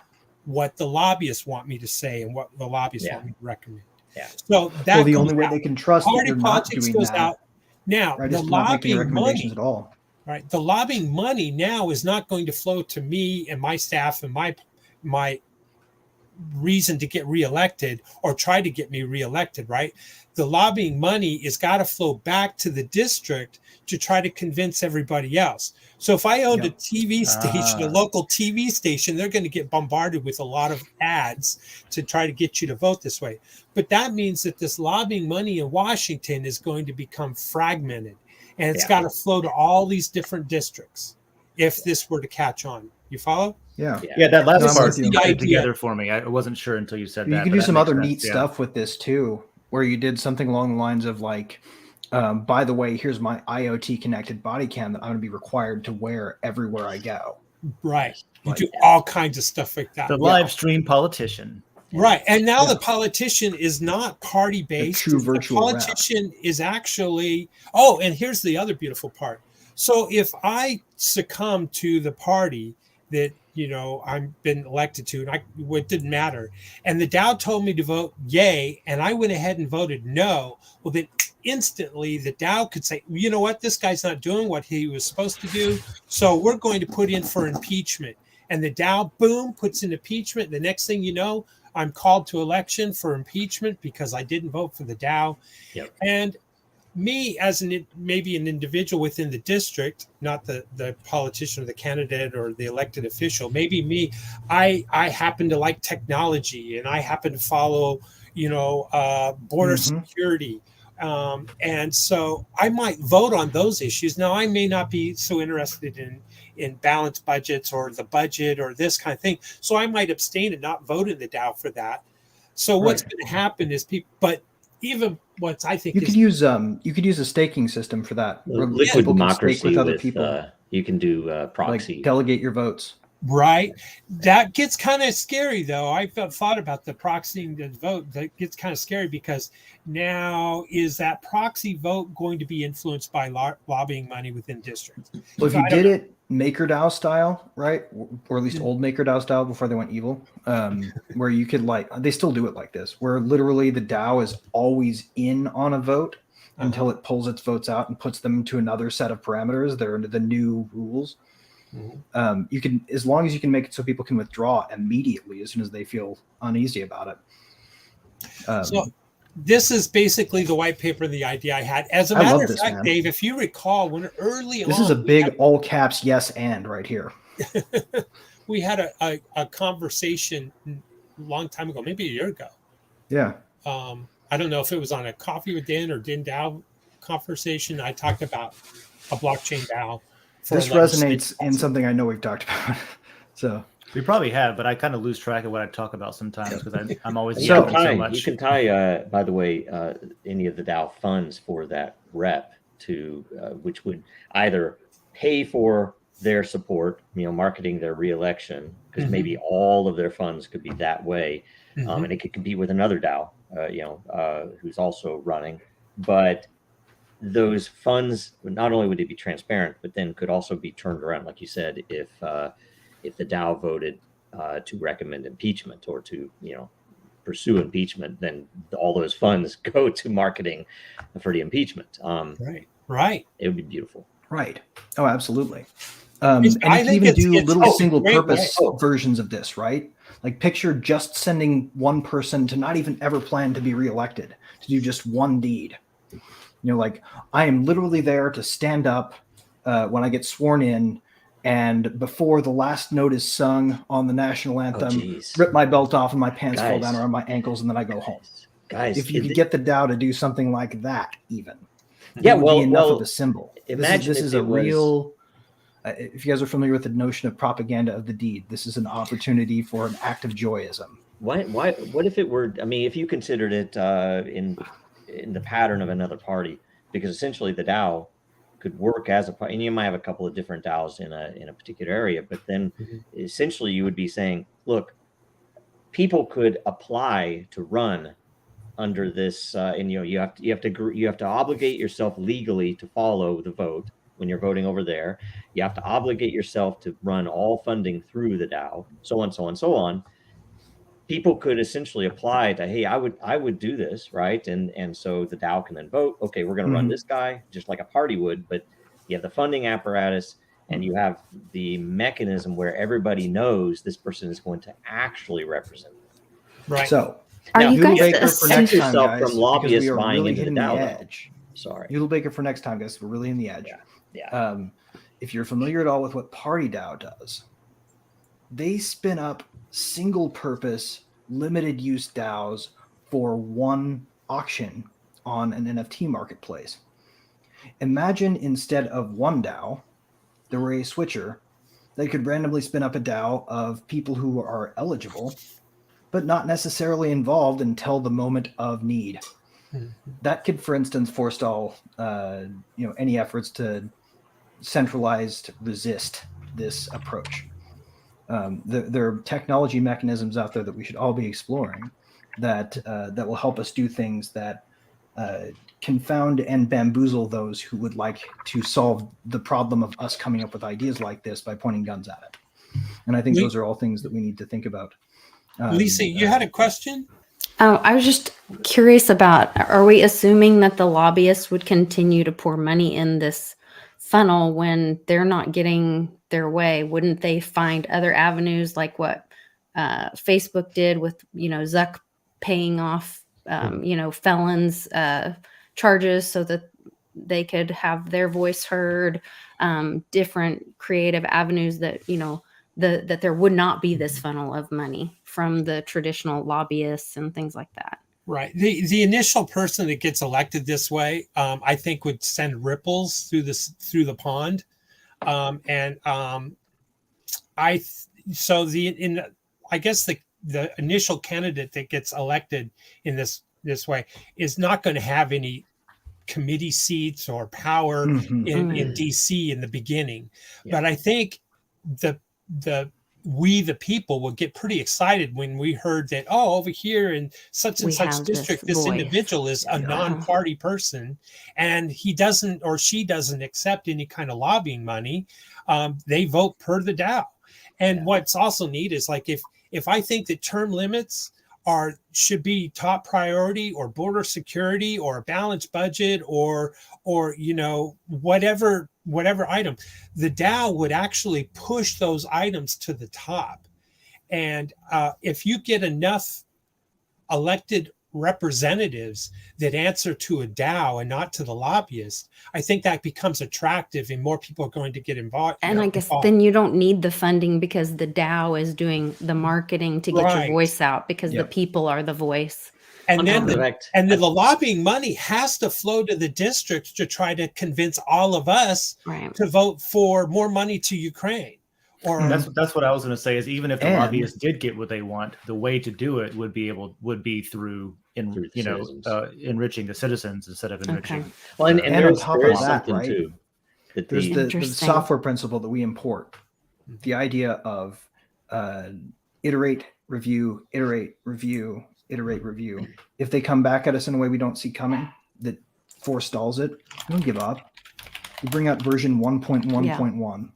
what the lobbyists want me to say and what the lobbyists want me to recommend. Yeah. So that the only way they can trust that party you're not politics doing goes that, out. Now, right, the is not making lobbying recommendations money, at all. right? The lobbying money now is not going to flow to me and my staff and my reason to get reelected or try to get me reelected, right? The lobbying money is got to flow back to the district to try to convince everybody else. So if I owned a TV station, a local TV station, they're going to get bombarded with a lot of ads to try to get you to vote this way. But that means that this lobbying money in Washington is going to become fragmented, and it's got to flow to all these different districts if this were to catch on. You follow? Yeah. That last part the put it idea together for me. I wasn't sure until you said that. You can do some other neat stuff with this too, where you did something along the lines of like, by the way, here's my IoT connected body cam that I'm going to be required to wear everywhere I go. Right. You do all kinds of stuff like that. The live stream politician. Right. And now the politician is not party based. True virtual The politician is actually, and here's the other beautiful part. So if I succumb to the party that, I've been elected to, and it didn't matter, and the DAO told me to vote yay, and I went ahead and voted no, well, then instantly the DAO could say, you know what, this guy's not doing what he was supposed to do, so we're going to put in for impeachment. And the DAO, boom, puts in impeachment. The next thing you know, I'm called to election for impeachment because I didn't vote for the DAO. Yep. And me, as maybe an individual within the district, not the politician or the candidate or the elected official, maybe me, I happen to like technology and I happen to follow, border security. And so I might vote on those issues. Now, I may not be so interested in balanced budgets or the budget or this kind of thing. So I might abstain and not vote in the DAO for that. So what's going to happen is but even what I think you could use a staking system for that. Liquid democracy with other people. You can do proxy, like delegate your votes. Right. That gets kind of scary, though. I've thought about the proxying the vote. That gets kind of scary because now is that proxy vote going to be influenced by lobbying money within districts? Well, if you did it MakerDAO style, right, or at least old MakerDAO style before they went evil, where you could they still do it like this, where literally the DAO is always in on a vote until it pulls its votes out and puts them into another set of parameters. They're into the new rules. You can, as long as you can make it so people can withdraw immediately as soon as they feel uneasy about it. So this is basically the white paper, the idea I had. As a matter of fact, Dave, if you recall, when early on, this is a big all caps yes and right here. We had a conversation a long time ago, maybe a year ago. Yeah. I don't know if it was on a Coffee with Den or Den DAO conversation. I talked about a blockchain DAO. This resonates in something I know we've talked about. So we probably have, but I kind of lose track of what I talk about sometimes because I'm always so much. You can tie, by the way, any of the DAO funds for that rep to which would either pay for their support, marketing their reelection, because maybe all of their funds could be that way, and it could compete with another DAO, who's also running, but those funds, not only would they be transparent, but then could also be turned around, like you said, if the DAO voted to recommend impeachment or to, pursue impeachment, then all those funds go to marketing for the impeachment. Right. It would be beautiful. Right. Oh, absolutely. And you I can think even do it's little a single great purpose way. versions of this, right? Like picture just sending one person to not even ever plan to be reelected, to do just one deed. Like I am literally there to stand up when I get sworn in, and before the last note is sung on the national anthem, rip my belt off and my pants fall down around my ankles, and then I go home. Guys, if you could get the Dow to do something like that, even yeah, it would be enough of a symbol. Imagine this is a real. If you guys are familiar with the notion of propaganda of the deed, this is an opportunity for an act of joyism. What if it were? I mean, if you considered it in the pattern of another party, because essentially the Dow could work as a party, and you might have a couple of different DAOs in a particular area, but then essentially you would be saying, look, people could apply to run under this, and you have to obligate yourself legally to follow the vote when you're voting over there. You have to obligate yourself to run all funding through the DAO, so on, so on, so on. People could essentially apply to, hey, I would do this, right? And so the DAO can then vote, okay, we're going to run this guy just like a party would, but you have the funding apparatus and you have the mechanism where everybody knows this person is going to actually represent them. Right. So are now, you guys for next time, guys, from lobbyists buying really into the DAO? Edge. Sorry, Noodle Baker for next time, guys. We're really in the edge. Yeah. If you're familiar at all with what Party DAO does, they spin up single-purpose, limited-use DAOs for one auction on an NFT marketplace. Imagine instead of one DAO, there were a switcher that could randomly spin up a DAO of people who are eligible, but not necessarily involved until the moment of need. That could, for instance, forestall any efforts to centralized resist this approach. There are technology mechanisms out there that we should all be exploring that will help us do things that confound and bamboozle those who would like to solve the problem of us coming up with ideas like this by pointing guns at it. And I think those are all things that we need to think about. Lisa, you had a question? Oh, I was just curious about, are we assuming that the lobbyists would continue to pour money in this funnel when they're not getting their way? Wouldn't they find other avenues like what Facebook did with, Zuck paying off, felons charges so that they could have their voice heard, different creative avenues that, that there would not be this funnel of money from the traditional lobbyists and things like that. Right. The initial person that gets elected this way, I think, would send ripples through the pond, I guess the initial candidate that gets elected in this way is not going to have any committee seats or power in DC in the beginning, but I think we the people will get pretty excited when we heard that, over here in such and such district, this individual is a non-party person and he doesn't or she doesn't accept any kind of lobbying money. They vote per the DAO. And what's also neat is, like, if I think that term limits should be top priority, or border security, or a balanced budget, or whatever item, the DAO would actually push those items to the top. And if you get enough elected representatives that answer to a DAO and not to the lobbyist, I think that becomes attractive and more people are going to get involved. And I guess then you don't need the funding because the DAO is doing the marketing to get your voice out, because the people are the voice. And then the lobbying money has to flow to the districts to try to convince all of us to vote for more money to Ukraine. Or that's what I was going to say, is even if the lobbyists did get what they want, the way to do it would be through enriching the citizens instead of enriching. Okay. Well, and on top of that, right? Too, there's the software principle that we import. The idea of iterate, review, iterate, review, iterate, review. If they come back at us in a way we don't see coming, that forestalls it, we don't give up. We bring out version 1.1.1.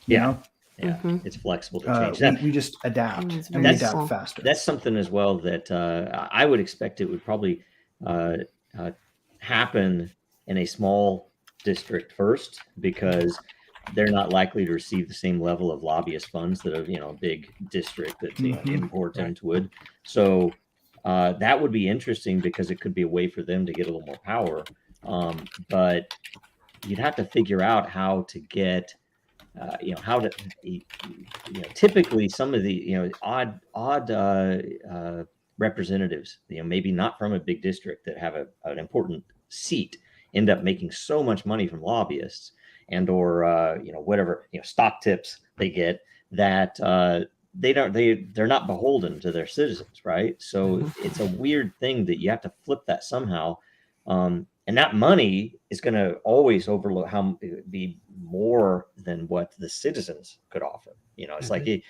You know? Yeah, Mhm. it's flexible to change. We just adapt, It's and we very adapt cool. faster. That's something as well that I would expect it would probably uh, uh, happen in a small district first, because they're not likely to receive the same level of lobbyist funds that a big district that imports Right. into would. So that would be interesting, because it could be a way for them to get a little more power. But you'd have to figure out how to get how to typically some of the odd representatives, maybe not from a big district, that have an important seat, end up making so much money from lobbyists and or whatever stock tips they get, that they're not beholden to their citizens, right? So it's a weird thing that you have to flip that somehow. And that money is going to always be more than what the citizens could offer. It's like a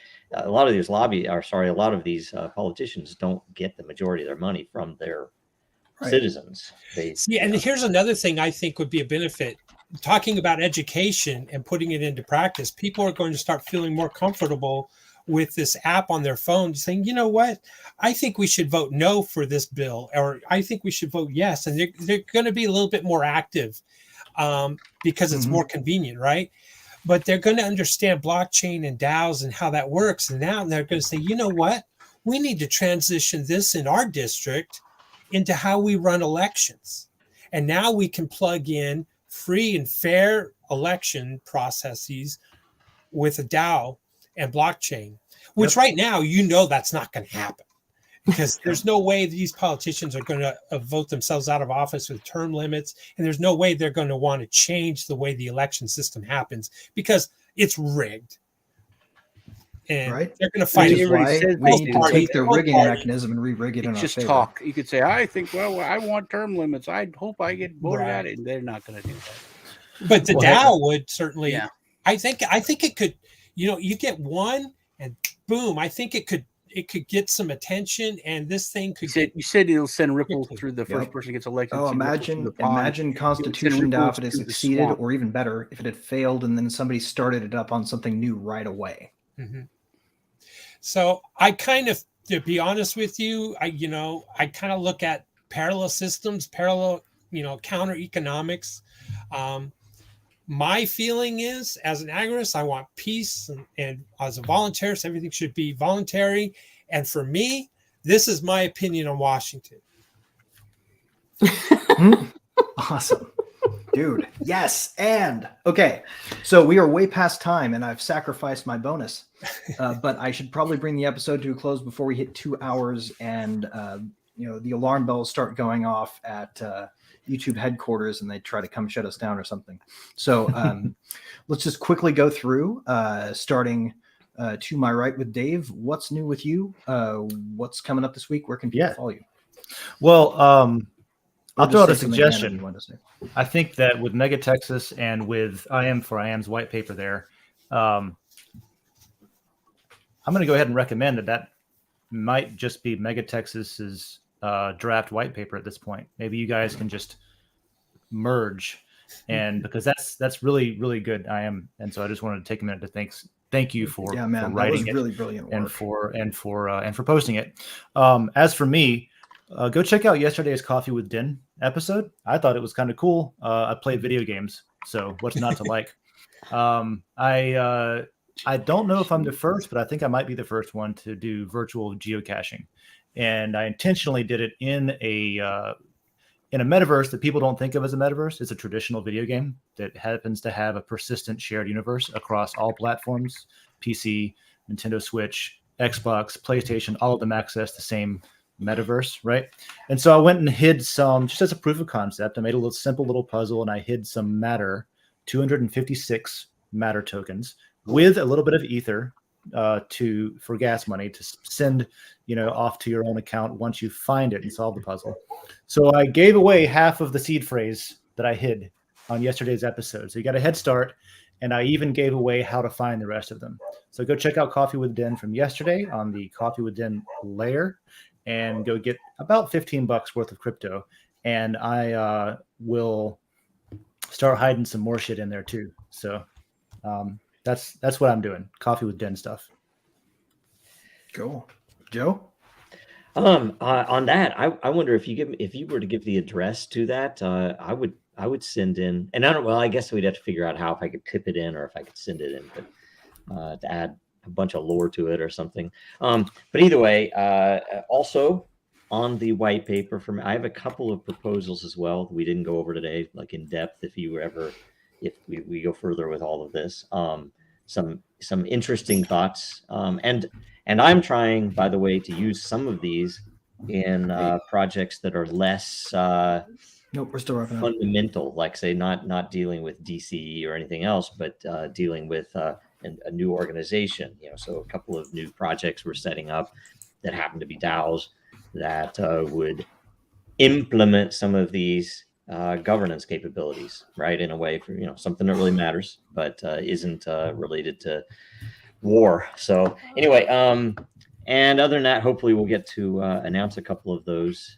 lot of these a lot of these politicians don't get the majority of their money from their citizens. See, and here's another thing I think would be a benefit. Talking about education and putting it into practice, people are going to start feeling more comfortable with this app on their phone, saying, you know what, I think we should vote no for this bill, or I think we should vote yes. And they're going to be a little bit more active because it's more convenient, right? But they're going to understand blockchain and DAOs and how that works. And now they're going to say, you know what, we need to transition this in our district into how we run elections. And now we can plug in free and fair election processes with a DAO and blockchain, which right now, that's not going to happen, because there's no way these politicians are going to vote themselves out of office with term limits. And there's no way they're going to want to change the way the election system happens, because it's rigged. And they're going to fight. Which is why we need to take their rigging mechanism and re-rig it in our just favor. Talk. You could say, I think, well, I want term limits. I hope I get voted out. And they're not going to do that. But the DAO would certainly. Yeah. I think it could. You get one, and boom. I think it could get some attention, and this thing could. You said it'll send ripple through the first person gets elected. Oh, imagine Constitution DAO if it had succeeded, or even better, if it had failed, and then somebody started it up on something new right away. Mm-hmm. So I kind of, to be honest with you, I kind of look at parallel systems, counter economics. My feeling is, as an agorist, I want peace, and as a voluntarist, everything should be voluntary. And for me, this is my opinion on Washington. Awesome. Dude, yes. And okay, so we are way past time, and I've sacrificed my bonus, but I should probably bring the episode to a close before we hit 2 hours, and the alarm bells start going off at YouTube headquarters, and they try to come shut us down or something. So let's just quickly go through, starting to my right with Dave. What's new with you? What's coming up this week? Where can people follow you? Well, I'll throw out a suggestion. I think that with MegaTexas and with IM for IM's white paper there, I'm going to go ahead and recommend that might just be MegaTexas's draft white paper at this point. Maybe you guys can just merge, and because that's really, really good. And so I just wanted to take a minute to thank you for writing it, really brilliant work. and for posting it. As for me, go check out yesterday's Coffee with Den episode. I thought it was kind of cool. I play video games, so what's not to like? I don't know if I'm the first, but I think I might be the first one to do virtual geocaching, and I intentionally did it in a metaverse that people don't think of as a metaverse. It's a traditional video game that happens to have a persistent shared universe across all platforms: PC, Nintendo Switch, Xbox, PlayStation. All of them access the same metaverse, right? And so I went and hid some, just as a proof of concept. I made a simple little puzzle, and I hid some matter, 256 matter tokens, with a little bit of ether for gas money to send off to your own account once you find it and solve the puzzle. So I gave away half of the seed phrase that I hid on yesterday's episode, so you got a head start. And I even gave away how to find the rest of them. So go check out Coffee with Den from yesterday on the Coffee with Den layer, and go get about $15 worth of crypto. And I will start hiding some more shit in there too. So that's what I'm doing. Coffee with Den stuff. Cool. Joe? On that, I wonder if you were to give the address to that, I would send in, and well, I guess we'd have to figure out how, if I could tip it in or if I could send it in, but to add a bunch of lore to it or something. But either way, also on the white paper I have a couple of proposals as well that we didn't go over today, like in depth. If we go further with all of this, some interesting thoughts, and I'm trying, by the way, to use some of these in projects that are less Nope, we're still wrapping up. fundamental, like say not dealing with DCE or anything else, but dealing with a new organization. So a couple of new projects we're setting up that happen to be DAOs that would implement some of these governance capabilities, right, in a way for something that really matters, but isn't related to war. So anyway, and other than that, hopefully we'll get to announce a couple of those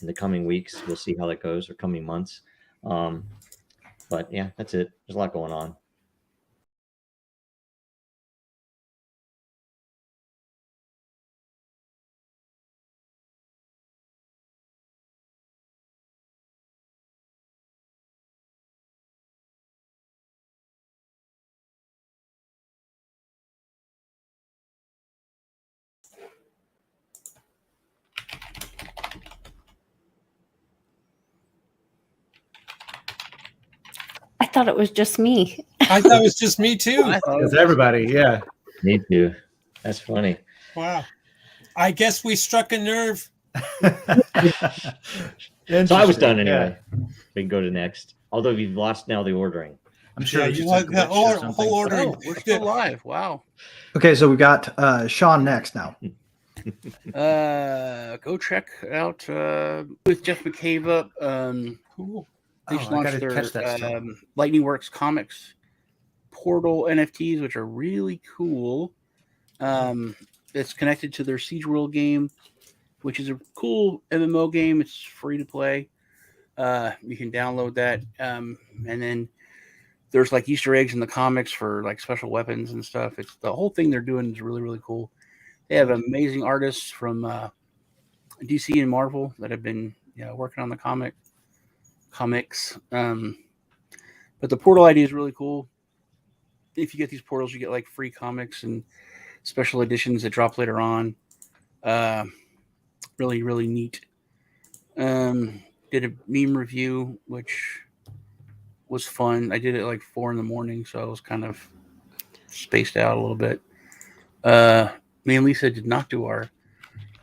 in the coming weeks. We'll see how that goes, or coming months. But yeah, that's it. There's a lot going on. I thought it was just me. I thought it was just me too. It's everybody. Yeah. Me too. That's funny. Wow. I guess we struck a nerve. So I was done anyway. We can go to next. Although you've lost now the ordering. I'm sure you want the whole ordering. Oh, we're still live. Wow. Okay, so we got Sean next now. Go check out with Jeff McCabe up. Cool. They just launched their Lightning Works Comics Portal NFTs, which are really cool. It's connected to their Siege World game, which is a cool MMO game. It's free to play. You can download that. And then there's like Easter eggs in the comics for like special weapons and stuff. It's the whole thing they're doing is really, really cool. They have amazing artists from DC and Marvel that have been working on the comics. But the portal idea is really cool. If you get these portals, you get like free comics and special editions that drop later on. Really, really neat. Did a meme review, which was fun. I did it like 4 a.m, so I was kind of spaced out a little bit. Me and Lisa did not do our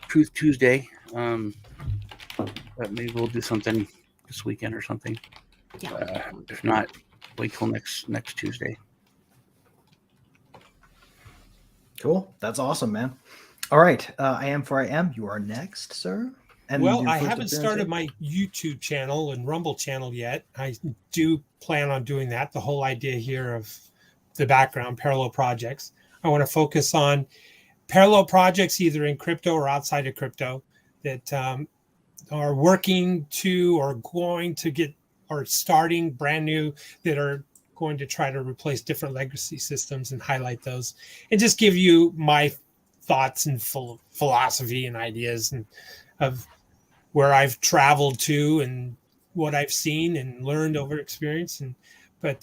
Truth Tuesday. But maybe we'll do something this weekend or something. Yeah. If not, wait till next Tuesday. Cool. That's awesome, man. All right. I am. You are next, sir. And well, I haven't started my YouTube channel and Rumble channel yet. I do plan on doing that. The whole idea here of the background, parallel projects. I want to focus on parallel projects either in crypto or outside of crypto that are working to or going to get or starting brand new that are going to try to replace different legacy systems and highlight those and just give you my thoughts and full philosophy and ideas and of where I've traveled to and what I've seen and learned over experience. But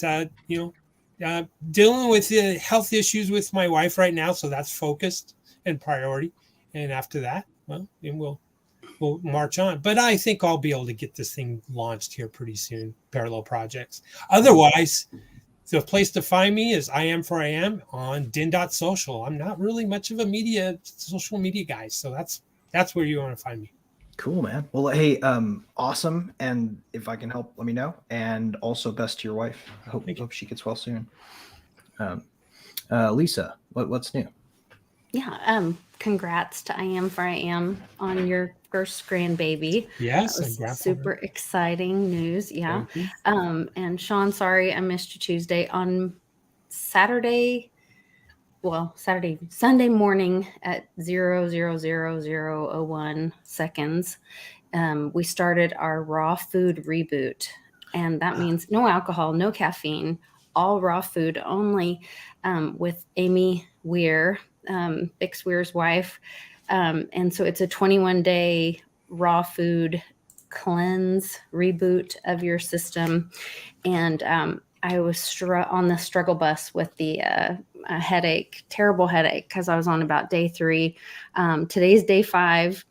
dealing with the health issues with my wife right now. So that's focused and priority. And after that, well, then we'll march on. But I think I'll be able to get this thing launched here pretty soon, parallel projects. Otherwise, the place to find me is I am on Den.Social. I'm not really much of a social media guy. So that's where you want to find me. Cool, man. Well, hey, awesome. And if I can help, let me know. And also best to your wife. I hope she gets well soon. Lisa, what's new? Yeah. Congrats to I am on your first grandbaby. Yes. That was super exciting news. Yeah. And Sean, sorry, I missed you Tuesday. On Sunday morning at 0:00:001 seconds, we started our raw food reboot. And that means no alcohol, no caffeine, all raw food only, with Amy Weir, Bix Weir's wife. And so it's a 21-day raw food cleanse, reboot of your system. And I was on the struggle bus with the a headache, terrible headache, because I was on about day 3. Today's day 5.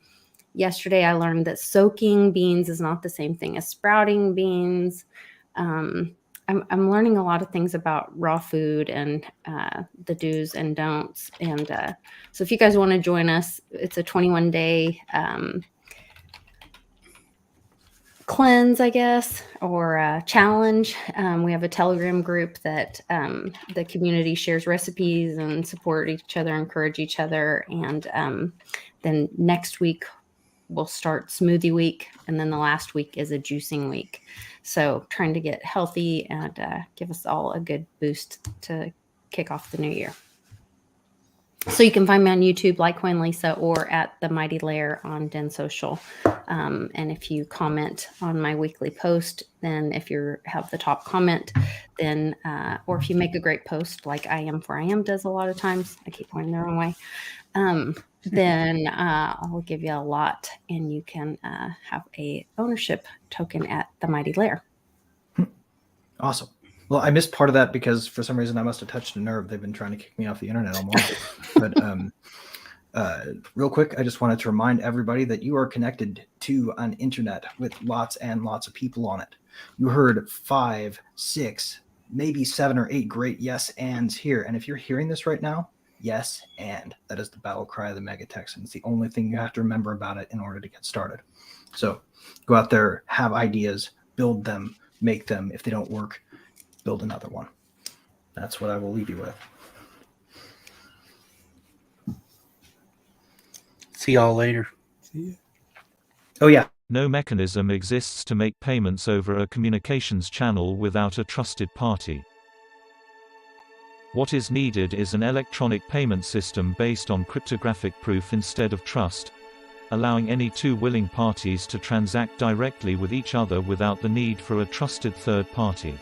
Yesterday, I learned that soaking beans is not the same thing as sprouting beans. I'm learning a lot of things about raw food and the do's and don'ts. And so if you guys want to join us, it's a 21-day cleanse, I guess, or challenge. We have a Telegram group that the community shares recipes and support each other, encourage each other. And then next week, we'll start smoothie week. And then the last week is a juicing week. So trying to get healthy and give us all a good boost to kick off the new year. So you can find me on YouTube, Litecoin Lisa, or at the Mighty Lair on Den.Social. And if you comment on my weekly post, then if you have the top comment, then, or if you make a great post like I Am For I Am does a lot of times, I keep pointing the wrong way, then I'll give you a lot, and you can have a ownership token at the Mighty Lair. Awesome. Well, I missed part of that because for some reason I must have touched a nerve. They've been trying to kick me off the internet all morning. But real quick, I just wanted to remind everybody that you are connected to an internet with lots and lots of people on it. You heard 5, 6, maybe 7 or 8 great yes ands here. And if you're hearing this right now, yes and. That is the battle cry of the MegaTexans. It's the only thing you have to remember about it in order to get started. So go out there, have ideas, build them, make them. If they don't work, build another one. That's what I will leave you with. See y'all later. See you. Oh, yeah. No mechanism exists to make payments over a communications channel without a trusted party. What is needed is an electronic payment system based on cryptographic proof instead of trust, allowing any 2 willing parties to transact directly with each other without the need for a trusted third party.